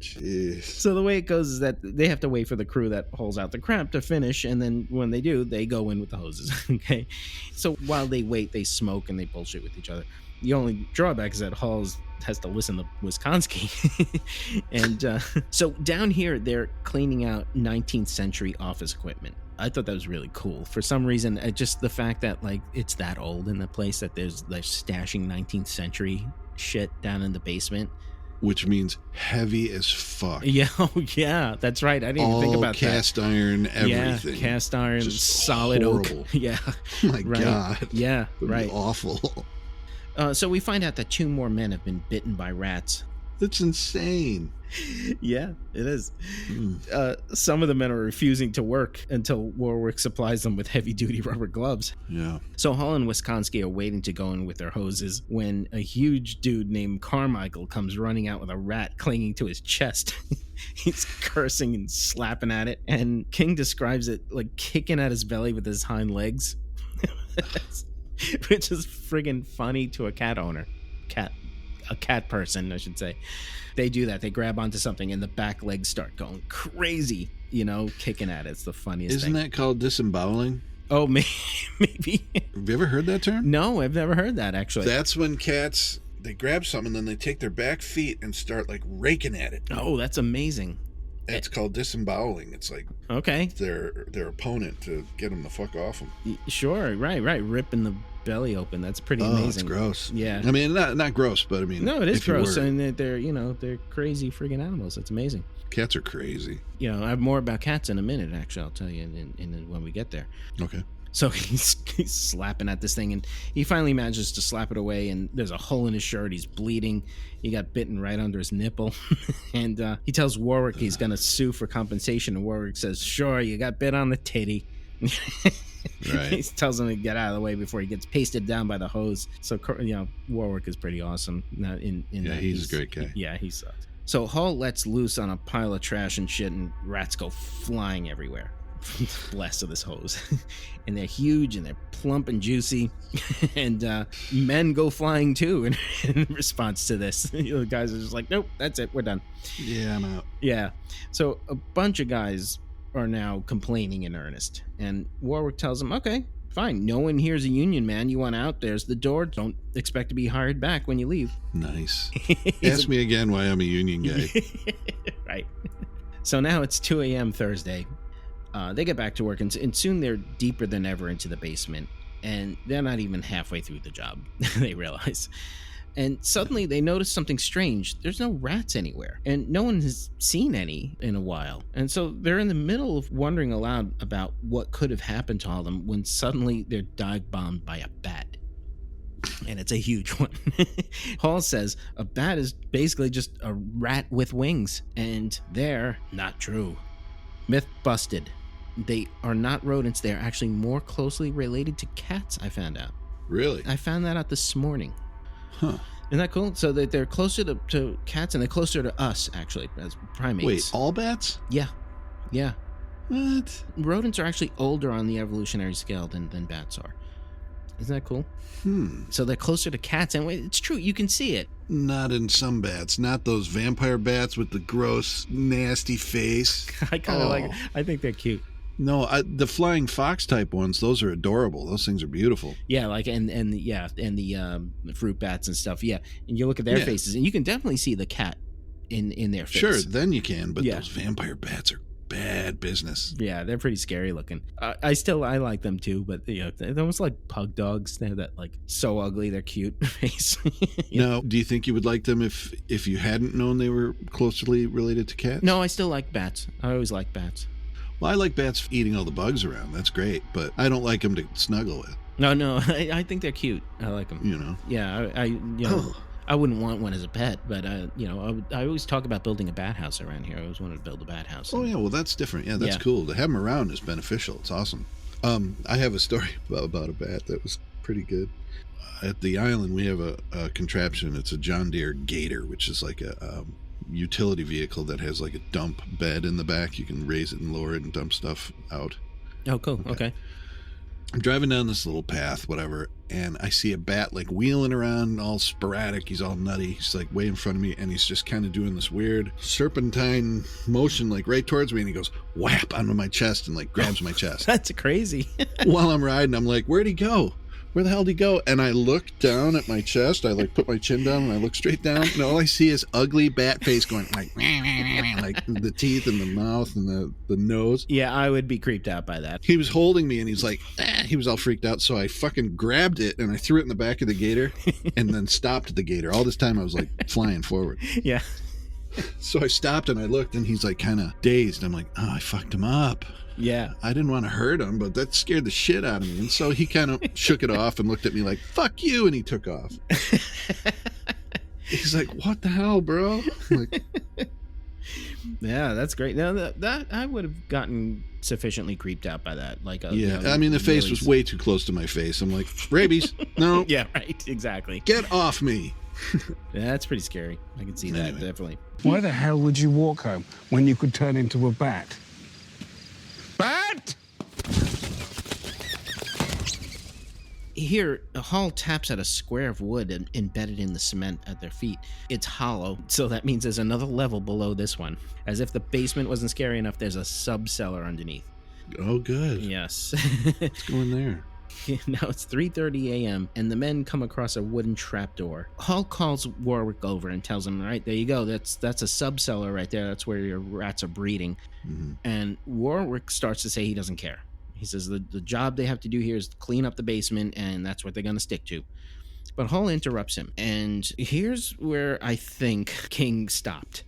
Jeez. So the way it goes is that they have to wait for the crew that hauls out the crap to finish, and then when they do, they go in with the hoses. Okay, so while they wait, they smoke and they bullshit with each other. The only drawback is that Halls has to listen to Wisconsin. And so down here, they're cleaning out 19th century office equipment. I thought that was really cool. For some reason, just the fact that it's that old in the place that they're stashing 19th century shit down in the basement. Which means heavy as fuck. Yeah, yeah, that's right. I didn't even think about cast that. Iron, everything. Yeah, cast iron, just solid horrible. oak. Yeah. Oh my God. Yeah, right. Awful. So we find out that 2 more men have been bitten by rats. That's insane. Yeah, it is. Some of the men are refusing to work until Warwick supplies them with heavy-duty rubber gloves. Yeah. So Hall and Wisconsin are waiting to go in with their hoses when a huge dude named Carmichael comes running out with a rat clinging to his chest. He's cursing and slapping at it, and King describes it like kicking at his belly with his hind legs, which is friggin' funny to a cat owner. A cat person, I should say. They do that. They grab onto something and the back legs start going crazy, kicking at it. It's the funniest thing. Isn't that called disemboweling? Oh, maybe. Have you ever heard that term? No, I've never heard that, actually. That's when cats, they grab something and then they take their back feet and start raking at it. Oh, that's amazing. It's called disemboweling. It's like their opponent to get them the fuck off them. Sure, right. Ripping the belly open. That's pretty amazing. It's gross. Yeah. I mean, not gross, but I mean, no, it is gross. And they're crazy friggin' animals. It's amazing. Cats are crazy. I have more about cats in a minute. Actually, I'll tell you when we get there. Okay. So he's slapping at this thing, and he finally manages to slap it away, and there's a hole in his shirt. He's bleeding. He got bitten right under his nipple. And he tells Warwick he's going to sue for compensation, and Warwick says, "Sure, you got bit on the titty." Right. He tells him to get out of the way before he gets pasted down by the hose. So, Warwick is pretty awesome. He's a great guy. He sucks. So Hall lets loose on a pile of trash and shit, and rats go flying everywhere. less of this hose. And they're huge and they're plump and juicy. And men go flying too in response to this. The guys are just like, nope, that's it, we're done. Yeah, I'm out. Yeah. So a bunch of guys are now complaining in earnest. And Warwick tells them, okay, fine. No one here's a union man. You want out, there's the door. Don't expect to be hired back when you leave. Nice. Ask me again why I'm a union guy. Right. So now it's 2 a.m. Thursday. They get back to work, and soon they're deeper than ever into the basement. And they're not even halfway through the job, they realize. And suddenly they notice something strange. There's no rats anywhere, and no one has seen any in a while. And so they're in the middle of wondering aloud about what could have happened to all of them when suddenly they're dive bombed by a bat. And it's a huge one. Hall says a bat is basically just a rat with wings, and they're not true. Myth busted. They are not rodents. They're actually more closely related to cats, I found out. Really? I found that out this morning. Huh. Isn't that cool? So that they're closer to cats, and they're closer to us, actually, as primates. Wait, all bats? Yeah. Yeah. What? Rodents are actually older on the evolutionary scale than bats are. Isn't that cool? So they're closer to cats, and it's true. You can see it. Not in some bats. Not those vampire bats with the gross, nasty face. I kind of like it. I think they're cute. No, the flying fox type ones, those are adorable. Those things are beautiful. Yeah, like and the fruit bats and stuff. Yeah, and you look at their faces, and you can definitely see the cat in their face. Sure, then you can, but those vampire bats are bad business. Yeah, they're pretty scary looking. I like them too, but they're almost like pug dogs. They have that like so ugly they're cute face. Now, do you think you would like them if you hadn't known they were closely related to cats? No, I still like bats. I always like bats. Well, I like bats eating all the bugs around. That's great, but I don't like them to snuggle with. No, I think they're cute. I like them. You know. Yeah, I wouldn't want one as a pet, but I always talk about building a bat house around here. I always wanted to build a bat house. Oh yeah, well that's different. Yeah, that's cool. To have them around is beneficial. It's awesome. I have a story about a bat that was pretty good. At the island, we have a contraption. It's a John Deere Gator, which is like a utility vehicle that has like a dump bed in the back. You can raise it and lower it and dump stuff out. Oh, cool. Okay. I'm driving down this little path, whatever, and I see a bat like wheeling around all sporadic. He's all nutty. He's like way in front of me, and he's just kind of doing this weird serpentine motion like right towards me, and he goes whap onto my chest and like grabs my chest. That's crazy. While I'm riding, I'm like, where'd he go? Where the hell did he go? And I look down at my chest. I like put my chin down and I look straight down, and all I see is ugly bat face going like the teeth and the mouth and the nose. Yeah, I would be creeped out by that. He was holding me and he's like, he was all freaked out. So I fucking grabbed it and I threw it in the back of the Gator and then stopped the Gator. All this time I was like flying forward. Yeah. So I stopped and I looked and he's like kind of dazed. I'm like, oh, I fucked him up. Yeah. I didn't want to hurt him, but that scared the shit out of me. And so he kind of shook it off and looked at me like, fuck you. And he took off. He's like, what the hell, bro? I'm like, yeah, that's great. Now that I would have gotten sufficiently creeped out by that. Like, I mean, the face was way too close to my face. I'm like, rabies. No. Yeah, right. Exactly. Get off me. Yeah, that's pretty scary. I can see that, definitely. Why the hell would you walk home when you could turn into a bat? Bat! Here, Hall taps at a square of wood embedded in the cement at their feet. It's hollow, so that means there's another level below this one. As if the basement wasn't scary enough, there's a sub-cellar underneath. Oh, good. Yes. Let's go in there. Now it's 3:30 a.m. and the men come across a wooden trapdoor. Hall calls Warwick over and tells him, right, there you go. That's a sub-cellar right there. That's where your rats are breeding. Mm-hmm. And Warwick starts to say he doesn't care. He says the job they have to do here is clean up the basement, and that's what they're going to stick to. But Hall interrupts him, and here's where I think King stopped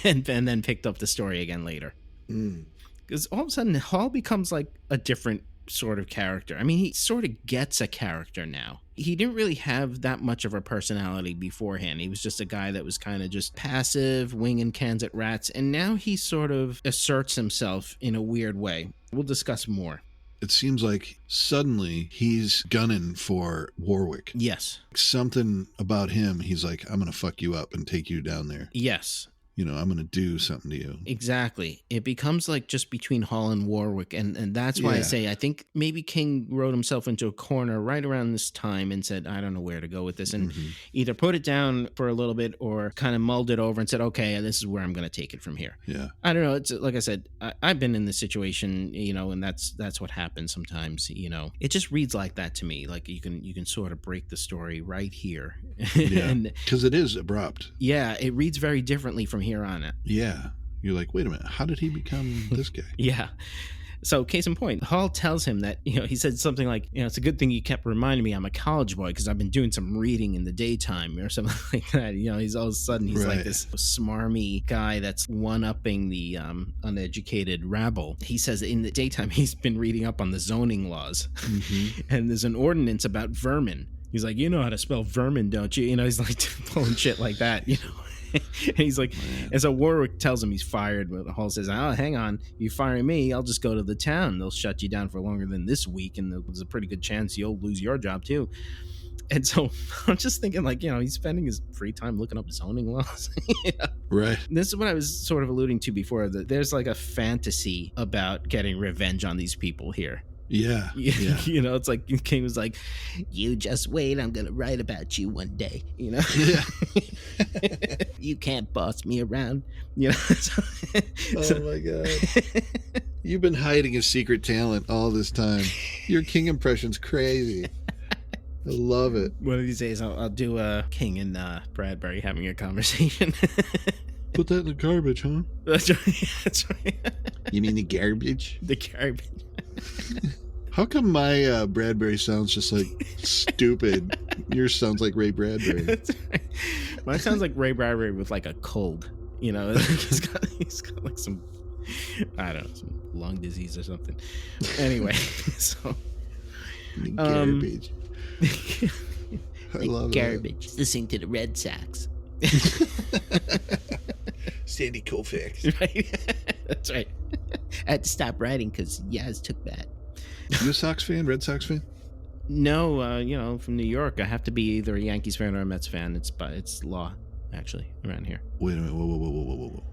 and then picked up the story again later. Because all of a sudden, Hall becomes like a different sort of character. I mean, he sort of gets a character now. He didn't really have that much of a personality beforehand. He was just a guy that was kind of just passive, winging cans at rats, and now he sort of asserts himself in a weird way. We'll discuss more. It seems like suddenly he's gunning for Warwick. Yes. Something about him, he's like, I'm going to fuck you up and take you down there. Yes. I'm going to do something to you. Exactly. It becomes like just between Hall and Warwick. And that's why I say I think maybe King wrote himself into a corner right around this time and said, I don't know where to go with this. And either put it down for a little bit or kind of mulled it over and said, okay, this is where I'm going to take it from here. Yeah. I don't know. It's like I said, I've been in this situation, and that's what happens sometimes, It just reads like that to me. Like you can sort of break the story right here. Yeah. Because it is abrupt. Yeah. It reads very differently from here on it. Yeah. You're like, wait a minute, how did he become this guy? Yeah. So case in point, Hall tells him that, he said something like, it's a good thing you kept reminding me I'm a college boy because I've been doing some reading in the daytime or something like that. He's all of a sudden, he's like this smarmy guy that's one-upping the uneducated rabble. He says in the daytime, he's been reading up on the zoning laws. And there's an ordinance about vermin. He's like, you know how to spell vermin, don't you? He's like pulling shit like that, And he's like, and so Warwick tells him he's fired, but Hall says, oh, hang on, you firing me, I'll just go to the town. They'll shut you down for longer than this week, and there's a pretty good chance you'll lose your job too. And so I'm just thinking, like, he's spending his free time looking up zoning laws. Right. This is what I was sort of alluding to before, that there's like a fantasy about getting revenge on these people here. Yeah. It's like King was like, you just wait, I'm gonna write about you one day, Yeah. You can't boss me around, Oh my God. You've been hiding a secret talent all this time. Your King impression's crazy. I love it. One of these days I'll do King and Bradbury having a conversation. Put that in the garbage, huh? That's right. You mean the garbage? The garbage. How come my Bradbury sounds just like stupid? Yours sounds like Ray Bradbury. That's right. Mine sounds like Ray Bradbury with like a cold. He's got like some, I don't know, some lung disease or something. Anyway, so the garbage. I love garbage. Listening to the Red Sox. Sandy Koufax. Right. That's right. I had to stop writing because Yaz took that. You a Sox fan? Red Sox fan? No, from New York, I have to be either a Yankees fan or a Mets fan. It's law, actually, around here. Wait a minute!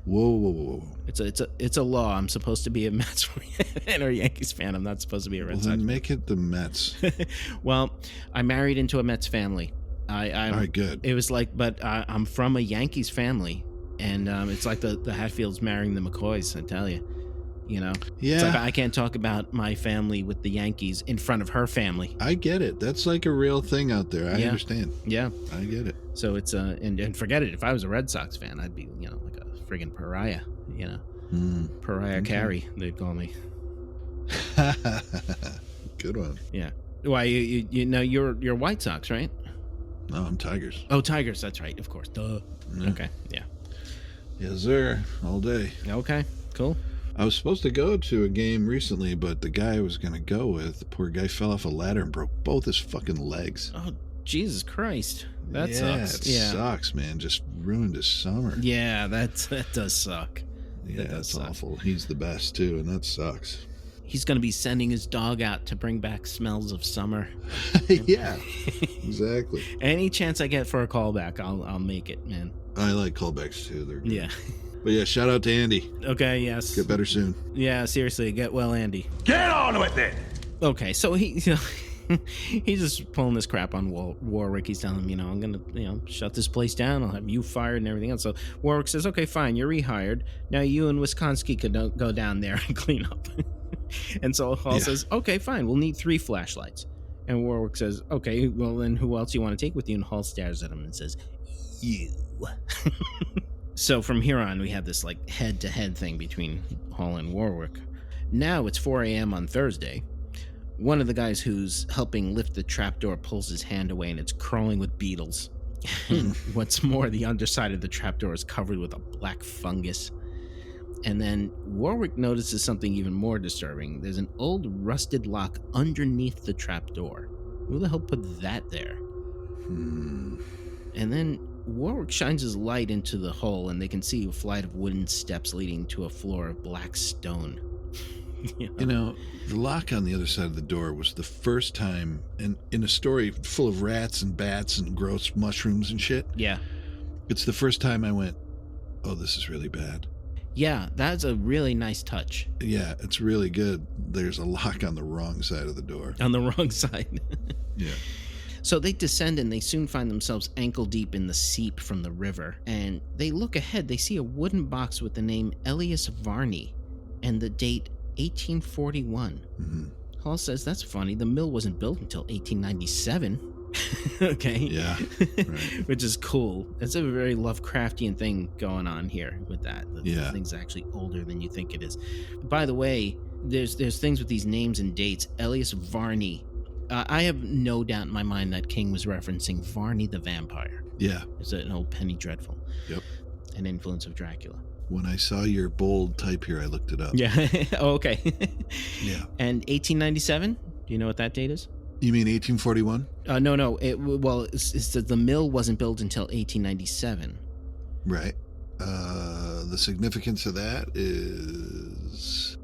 Whoa! It's a law. I'm supposed to be a Mets fan or a Yankees fan. I'm not supposed to be a Red Sox then fan. make it the Mets. Well, I married into a Mets family. All right, good. It was like, but I'm from a Yankees family, and it's like the Hatfields marrying the McCoys. I tell you. Yeah. It's like I can't talk about my family with the Yankees in front of her family. I get it. That's like a real thing out there. I understand. Yeah. I get it. So it's and forget it. If I was a Red Sox fan, I'd be like a friggin' pariah. Pariah Carey, they'd call me. Good one. Yeah. Why you're White Sox, right? No, I'm Tigers. Oh, Tigers. That's right. Of course. Duh. Yeah. Okay. Yeah. Yes, sir. All day. Okay. Cool. I was supposed to go to a game recently, but the guy I was going to go with, the poor guy fell off a ladder and broke both his fucking legs. Oh, Jesus Christ. That sucks. It sucks, man. Just ruined his summer. Yeah, that does suck. Yeah, that's awful. He's the best, too, and that sucks. He's going to be sending his dog out to bring back smells of summer. Yeah, exactly. Any chance I get for a callback, I'll make it, man. I like callbacks, too. They're good. Yeah. But yeah, shout out to Andy. Okay, yes. Get better soon. Yeah, seriously, get well, Andy. Get on with it! Okay, so he's just pulling this crap on Warwick. He's telling him, I'm going to, shut this place down. I'll have you fired and everything else. So Warwick says, okay, fine, you're rehired. Now you and Wisconsin could go down there and clean up. And so Hall says, okay, fine, we'll need 3 flashlights. And Warwick says, okay, well, then who else you want to take with you? And Hall stares at him and says, you. So from here on, we have this like head-to-head thing between Hall and Warwick. Now it's 4 a.m. on Thursday. One of the guys who's helping lift the trapdoor pulls his hand away, and it's crawling with beetles. And what's more, the underside of the trapdoor is covered with a black fungus. And then Warwick notices something even more disturbing. There's an old rusted lock underneath the trapdoor. Who the hell put that there? And then Warwick shines his light into the hole, and they can see a flight of wooden steps leading to a floor of black stone. The lock on the other side of the door was the first time in a story full of rats and bats and gross mushrooms and shit. Yeah. It's the first time I went, oh, this is really bad. Yeah, that's a really nice touch. Yeah, it's really good. There's a lock on the wrong side of the door. On the wrong side. Yeah. So they descend and they soon find themselves ankle deep in the seep from the river. And they look ahead, they see a wooden box with the name Elias Varney and the date 1841. Mm-hmm. Hall says, that's funny, the mill wasn't built until 1897. Okay. Yeah. Right. Which is cool. It's a very Lovecraftian thing going on here with that. Yeah. The thing's actually older than you think it is. By the way, there's things with these names and dates. Elias Varney. I have no doubt in my mind that King was referencing Varney the vampire. Yeah. It's an old Penny Dreadful. Yep. An influence of Dracula. When I saw your bold type here, I looked it up. Yeah. Oh, okay. Yeah. And 1897? Do you know what that date is? You mean 1841? No. It's the mill wasn't built until 1897. Right. The significance of that is...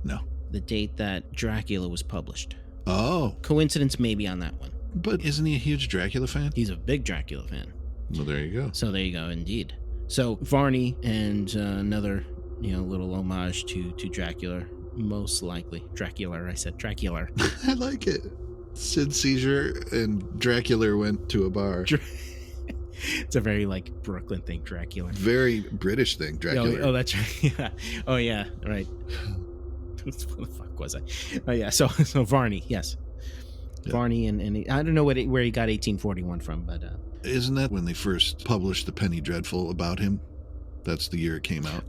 No. The date that Dracula was published. Oh. Coincidence maybe on that one. But isn't he a huge Dracula fan? He's a big Dracula fan. Well, there you go. So there you go, indeed. So Varney and another, little homage to Dracula, most likely. Dracula, I said Dracula. I like it. Sid Seizure and Dracula went to a bar. It's a very Brooklyn thing, Dracula. Very British thing, Dracula. Oh, that's right. Yeah. Oh yeah, right. What the fuck was I? Oh yeah. So Varney, yes. Yeah. Varney and I don't know where he got 1841 from, but isn't that when they first published the Penny Dreadful about him? That's the year it came out.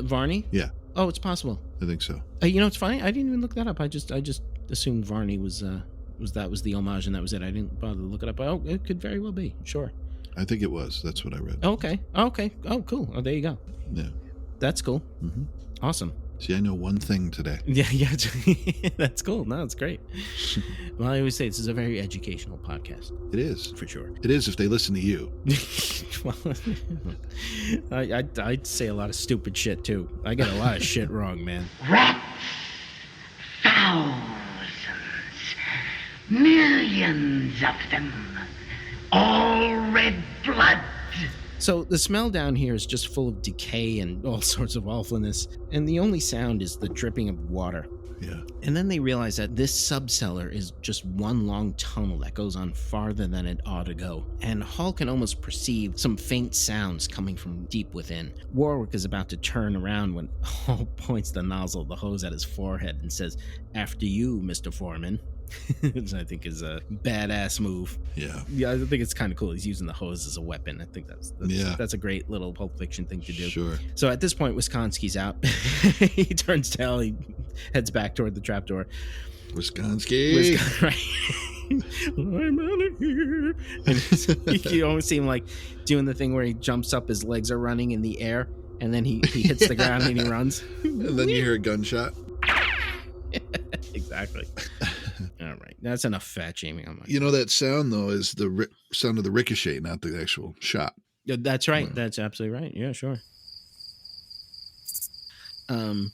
Varney? Yeah. Oh, it's possible. I think so. It's funny. I didn't even look that up. I just assumed Varney was the homage and that was it. I didn't bother to look it up. Oh, it could very well be. Sure. I think it was. That's what I read. Okay. Oh, cool. Oh, there you go. Yeah. That's cool. Mm-hmm. Awesome. See, I know one thing today. Yeah. That's cool. No, it's great. Well, I always say this is a very educational podcast. It is. For sure. It is if they listen to you. Well, I'd say a lot of stupid shit, too. I get a lot of shit wrong, man. Rats! Thousands! Millions of them! All red blood! So the smell down here is just full of decay and all sorts of awfulness, and the only sound is the dripping of water. Yeah. And then they realize that this subcellar is just one long tunnel that goes on farther than it ought to go. And Hall can almost perceive some faint sounds coming from deep within. Warwick is about to turn around when Hall points the nozzle of the hose at his forehead and says, "After you, Mr. Foreman." Which I think is a badass move. Yeah. Yeah, I think it's kind of cool. He's using the hose as a weapon. I think that's a great little Pulp Fiction thing to do. Sure. So at this point, Wisconski's out. He turns tail. He heads back toward the trapdoor. Wisconsin. Right. I'm out of here. And you almost see him doing the thing where he jumps up, his legs are running in the air, and then he hits the ground and he runs. And then you hear a gunshot. Exactly. All right. That's enough fat shaming on my... That sound, though, is the sound of the ricochet, not the actual shot. Yeah, that's right. That's absolutely right. Yeah, sure. The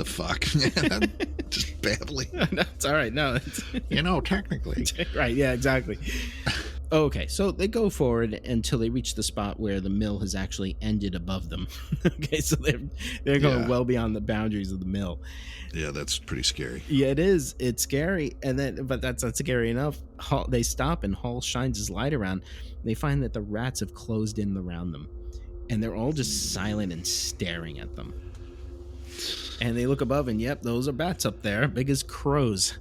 fuck? Just babbling. No, it's all right. No. Technically. Right. Yeah, exactly. Okay, so they go forward until they reach the spot where the mill has actually ended above them. Okay, so they're going well beyond the boundaries of the mill. Yeah, that's pretty scary. Yeah, it is. It's scary, but that's not scary enough. They stop and Hall shines his light around. They find that the rats have closed in around them, and they're all just silent and staring at them. And they look above, and yep, those are bats up there, big as crows.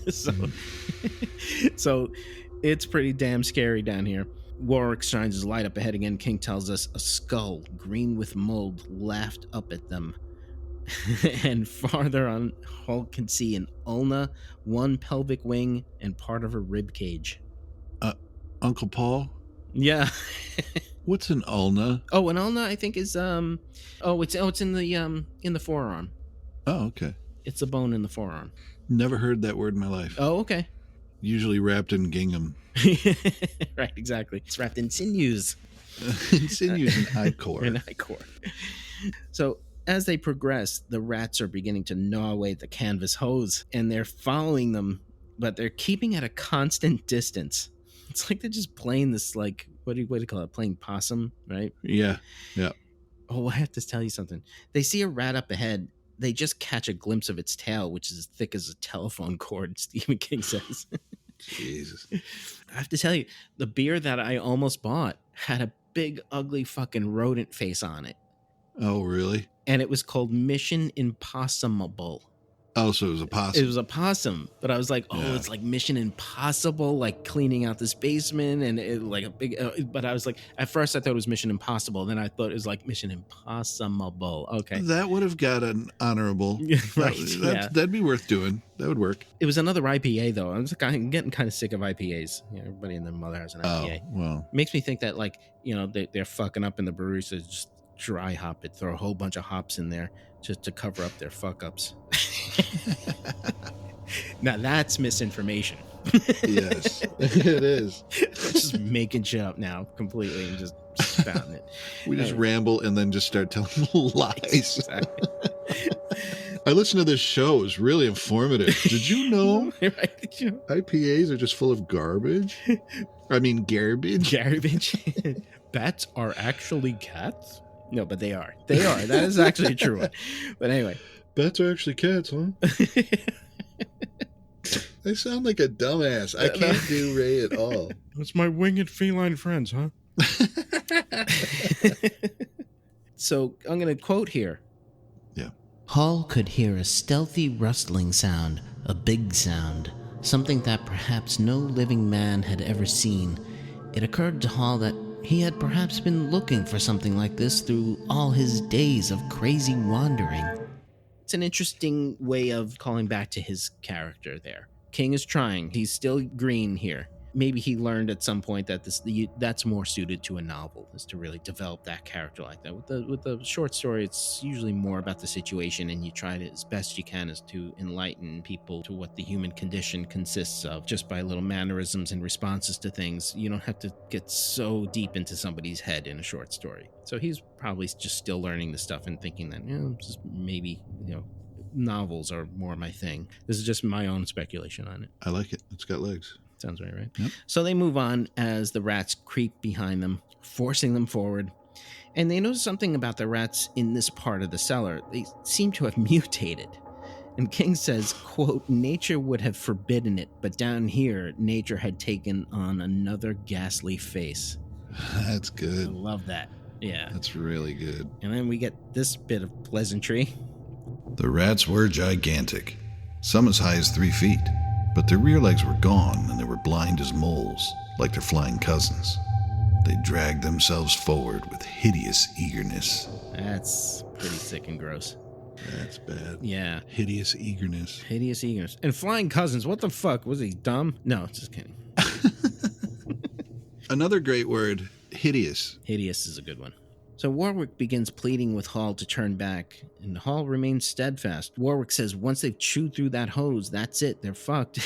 So it's pretty damn scary down here. Warwick shines his light up ahead again. King tells us a skull, green with mold, laughed up at them. And farther on, Hall can see an ulna, one pelvic wing, and part of her rib cage. Uncle Paul? Yeah. What's an ulna? Oh, an ulna, I think is it's in the forearm. Oh, okay. It's a bone in the forearm. Never heard that word in my life. Oh, okay. Usually wrapped in gingham. Right, exactly. It's wrapped in sinews. Sinews and ichor. And ichor. So as they progress, the rats are beginning to gnaw away at the canvas hose, and they're following them, but they're keeping at a constant distance. It's like they're just playing this what do you call it? Playing possum, right? Yeah. Yeah. Oh, I have to tell you something. They see a rat up ahead. They just catch a glimpse of its tail, which is as thick as a telephone cord, Stephen King says. Jesus. I have to tell you, the beer that I almost bought had a big, ugly fucking rodent face on it. Oh, really? And it was called Mission Impossible. Oh, so it was a possum. It was a possum, but I was like, oh, Yeah. it's like Mission Impossible, like cleaning out this basement and it, like a big, but I was like, at first I thought it was Mission Impossible. Then I thought it was like Mission Impossible. Okay. That would have got an honorable. Right, yeah. That'd be worth doing. That would work. It was another IPA though. I'm getting kind of sick of IPAs. Everybody and their mother has an IPA. Oh, well. Makes me think that like, they're fucking up in the breweries to just dry hop it, throw a whole bunch of hops in there just to cover up their fuck ups. Now that's misinformation. Yes, it is. Just making shit up now completely and just spouting it. We just ramble and then just start telling lies. Exactly. I listened to this show. It was really informative. Did you know Right? IPAs are just full of garbage? I mean, garbage. Garbage. Bats are actually cats? No, but they are. They are. That is actually a true one. But anyway. Bats are actually cats, huh? I sound like a dumbass. I can't do Ray at all. That's my winged feline friends, huh? So I'm going to quote here. Yeah. Hall could hear a stealthy rustling sound, a big sound, something that perhaps no living man had ever seen. It occurred to Hall that he had perhaps been looking for something like this through all his days of crazy wandering. It's an interesting way of calling back to his character there. King is trying. He's still green here. Maybe he learned at some point that that's more suited to a novel, is to really develop that character like that. With the short story, it's usually more about the situation, and you try to, as best you can, is to enlighten people to what the human condition consists of, just by little mannerisms and responses to things. You don't have to get so deep into somebody's head in a short story. So he's probably just still learning the stuff and thinking that, just maybe, novels are more my thing. This is just my own speculation on it. I like it. It's got legs. Sounds right? Yep. So they move on as the rats creep behind them, forcing them forward. And they notice something about the rats in this part of the cellar. They seem to have mutated. And King says, quote, nature would have forbidden it, but down here, nature had taken on another ghastly face. That's I good. love that. Yeah. That's really good. And then we get this bit of pleasantry. The rats were gigantic, some as high as 3 feet. But their rear legs were gone, and they were blind as moles, like their flying cousins. They dragged themselves forward with hideous eagerness. That's pretty sick and gross. That's bad. Yeah. Hideous eagerness. Hideous eagerness. And flying cousins, what the fuck? Was he dumb? No, just kidding. Another great word, hideous. Hideous is a good one. So Warwick begins pleading with Hall to turn back, and Hall remains steadfast. Warwick says once they've chewed through that hose, that's it, they're fucked.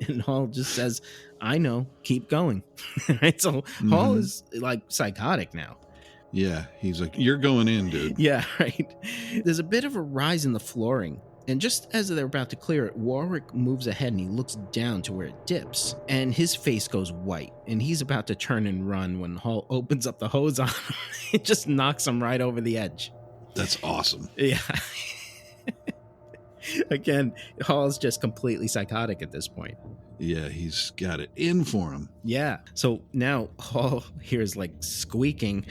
And Hall just says, I know, keep going. Right? So Hall is like psychotic now. Yeah, he's like, you're going in, dude. Yeah, right. There's a bit of a rise in the flooring. And just as they're about to clear it, Warwick moves ahead and he looks down to where it dips. And his face goes white. And he's about to turn and run when Hall opens up the hose on him. It just knocks him right over the edge. That's awesome. Yeah. Again, Hall's just completely psychotic at this point. Yeah, he's got it in for him. Yeah. So now Hall hears like squeaking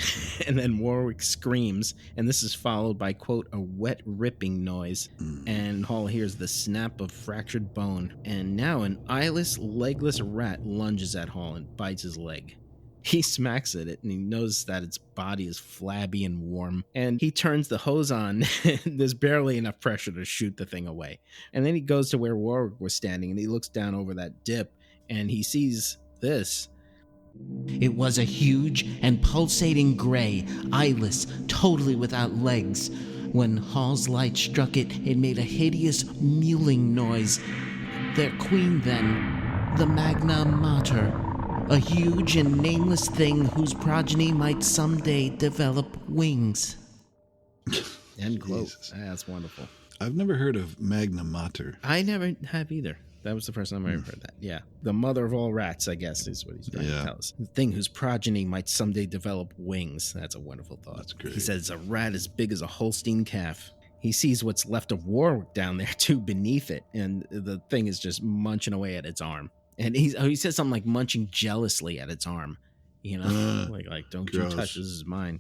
and then Warwick screams. And this is followed by, quote, a wet ripping noise. And Hall hears the snap of fractured bone. And now an eyeless, legless rat lunges at Hall and bites his leg. He smacks at it and he knows that its body is flabby and warm. And he turns the hose on. And there's barely enough pressure to shoot the thing away. And then he goes to where Warwick was standing and he looks down over that dip and he sees this. It was a huge and pulsating gray, eyeless, totally without legs. When Hall's light struck it, it made a hideous mewling noise. Their queen then, the Magna Mater. A huge and nameless thing whose progeny might someday develop wings. End quote. That's wonderful. I've never heard of Magna Mater. I never have either. That was the first time I ever heard that. Yeah. The mother of all rats, I guess, is what he's trying to tell us. The thing whose progeny might someday develop wings. That's a wonderful thought. That's great. He says a rat as big as a Holstein calf. He sees what's left of Warwick down there, too, beneath it. And the thing is just munching away at its arm. And he says something like munching jealously at its arm. You know, like don't gross. you touch this is mine.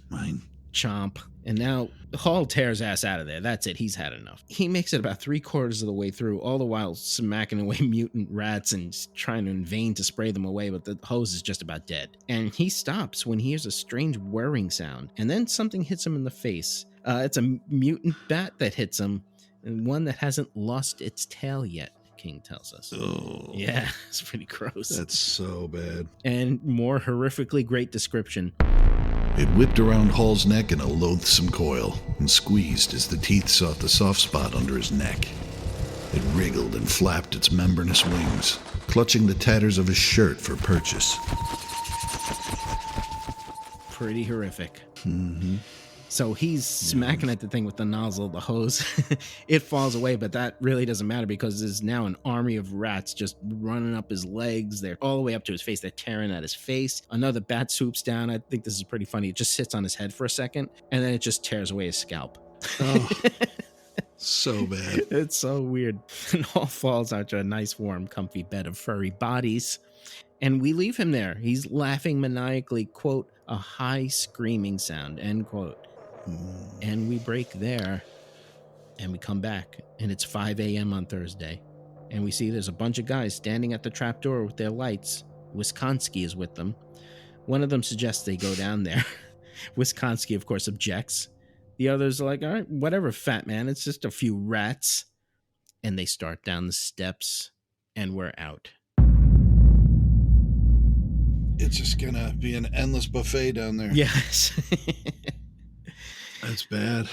Mine. Chomp. And now Hall tears ass out of there. That's it. He's had enough. He makes it about 3/4 of the way through, all the while smacking away mutant rats and trying in vain to spray them away, but the hose is just about dead. And he stops when he hears a strange whirring sound. And then something hits him in the face. It's a mutant bat that hits him, and one that hasn't lost its tail yet, King tells us. Oh. Yeah, it's pretty gross. That's so bad. And more horrifically great description. It whipped around Hall's neck in a loathsome coil and squeezed as the teeth sought the soft spot under his neck. It wriggled and flapped its membranous wings, clutching the tatters of his shirt for purchase. Pretty horrific. Mm-hmm. So he's smacking at the thing with the nozzle, the hose. It falls away, but that really doesn't matter because there's now an army of rats just running up his legs. They're all the way up to his face. They're tearing at his face. Another bat swoops down. I think this is pretty funny. It just sits on his head for a second, and then it just tears away his scalp. Oh, so bad. It's so weird. And all falls out to a nice, warm, comfy bed of furry bodies. And we leave him there. He's laughing maniacally, quote, a high screaming sound, end quote. And we break there, and we come back, and it's 5 a.m. on Thursday, and we see there's a bunch of guys standing at the trapdoor with their lights. Wisconsin is with them. One of them suggests they go down there. Wisconsin, of course, objects. The others are like, all right, whatever, fat man, it's just a few rats. And they start down the steps, and we're out. It's just gonna be an endless buffet down there. Yes. That's bad.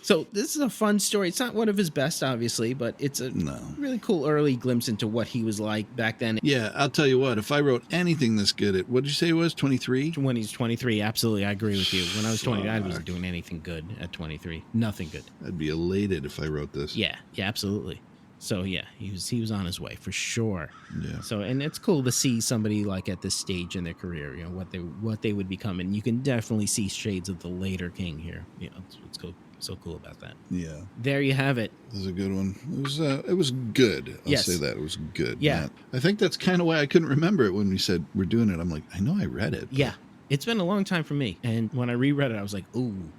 So this is a fun story. It's not one of his best, obviously, but it's a really cool early glimpse into what he was like back then. Yeah, I'll tell you what. If I wrote anything this good at, what did you say it was, 23? When he's 23, absolutely, I agree with you. When I was 29, I wasn't doing anything good at 23. Nothing good. I'd be elated if I wrote this. Yeah, absolutely. So yeah, he was on his way for sure. Yeah. So and it's cool to see somebody like at this stage in their career, you know, what they would become, and you can definitely see shades of the later King here. You know, it's cool. So cool about that. Yeah. There you have it. This is a good one. It was good. I'll say that. It was good. Yeah. Matt. I think that's kind of why I couldn't remember it when we said we're doing it. I'm like, I know I read it. Yeah. It's been a long time for me. And when I reread it, I was like, ooh.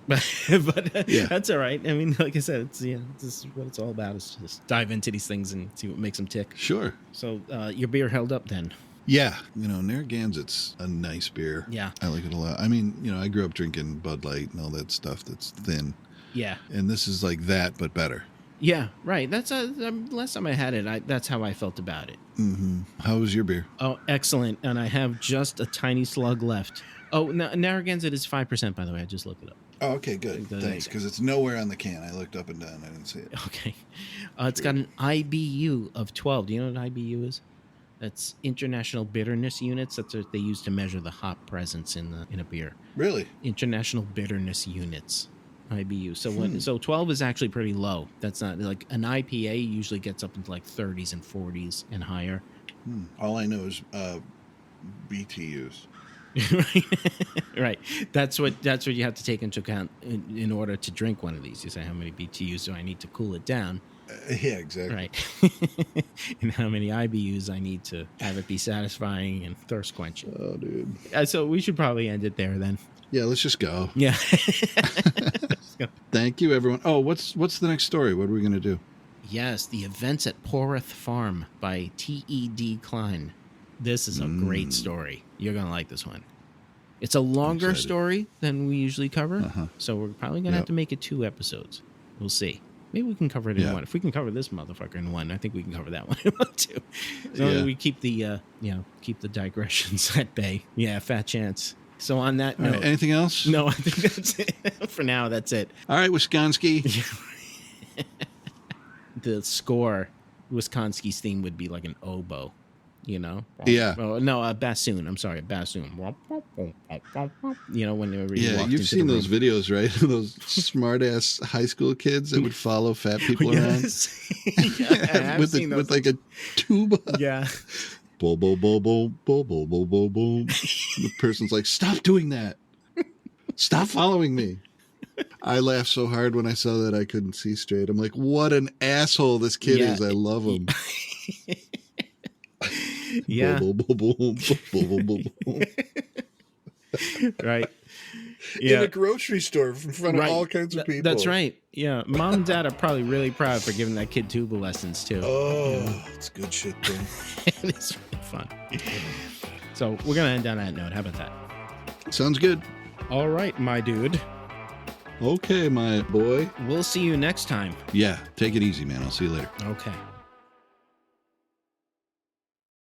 but yeah. That's all right. I mean, like I said, this is what it's all about, is just dive into these things and see what makes them tick. Sure. So your beer held up then. Yeah. You know, Narragansett's a nice beer. Yeah. I like it a lot. I mean, you know, I grew up drinking Bud Light and all that stuff that's thin. Yeah. And this is like that, but better. Yeah, right. That's last time I had it, that's how I felt about it. Mm-hmm. How was your beer? Oh, excellent. And I have just a tiny slug left. Oh, Narragansett is 5%, by the way. I just looked it up. Oh, okay, good. Thanks, because it's nowhere on the can. I looked up and down. I didn't see it. Okay. It's got an IBU of 12. Do you know what IBU is? That's International Bitterness Units. That's what they use to measure the hop presence in a beer. Really? International Bitterness Units. IBU. So 12 is actually pretty low. That's not like an IPA usually gets up into like 30s and 40s and higher. All I know is BTUs. Right. That's what you have to take into account in order to drink one of these. You say, how many BTUs do I need to cool it down? Yeah, exactly. Right. And how many IBUs I need to have it be satisfying and thirst quenching. Oh, dude. So we should probably end it there then. Yeah, let's just go. Yeah. Thank you, everyone. Oh, what's the next story? What are we going to do? Yes, The Events at Porth Farm by T.E.D. Klein. This is a great story. You're going to like this one. It's a longer story than we usually cover, so we're probably going to have to make it 2 episodes. We'll see. Maybe we can cover it in one. If we can cover this motherfucker in one, I think we can cover that one in one too. So we keep the keep the digressions at bay. Yeah, fat chance. So on that note, right, anything else? No, I think that's it. For now, that's it. All right, Wisconsin. The score, Wisconsin's theme would be like an oboe, you know? Yeah. Oh, no, a bassoon. I'm sorry, a bassoon. You know, whenever you Yeah, walked you've into seen the those room. videos, right? Those smart ass high school kids that would follow fat people Yes. Yeah, I around have seen with those. like a tuba. Yeah. Boom, boom, boom, boom, boom, boom, boom, boom, boom. The person's like, "Stop doing that! Stop following me!" I laughed so hard when I saw that I couldn't see straight. I'm like, "What an asshole this kid Yeah. is! I love him." Yeah. Boom, boom, boom, boom, boom, boom, boom, boom. Right. In Yeah. a grocery store in front of all kinds of people. That's right. Yeah. Mom and dad are probably really proud for giving that kid tuba lessons too. Oh, it's good shit, though. It's really fun. So we're going to end on that note. How about that? Sounds good. All right, my dude. Okay, my boy. We'll see you next time. Yeah, take it easy, man. I'll see you later. Okay.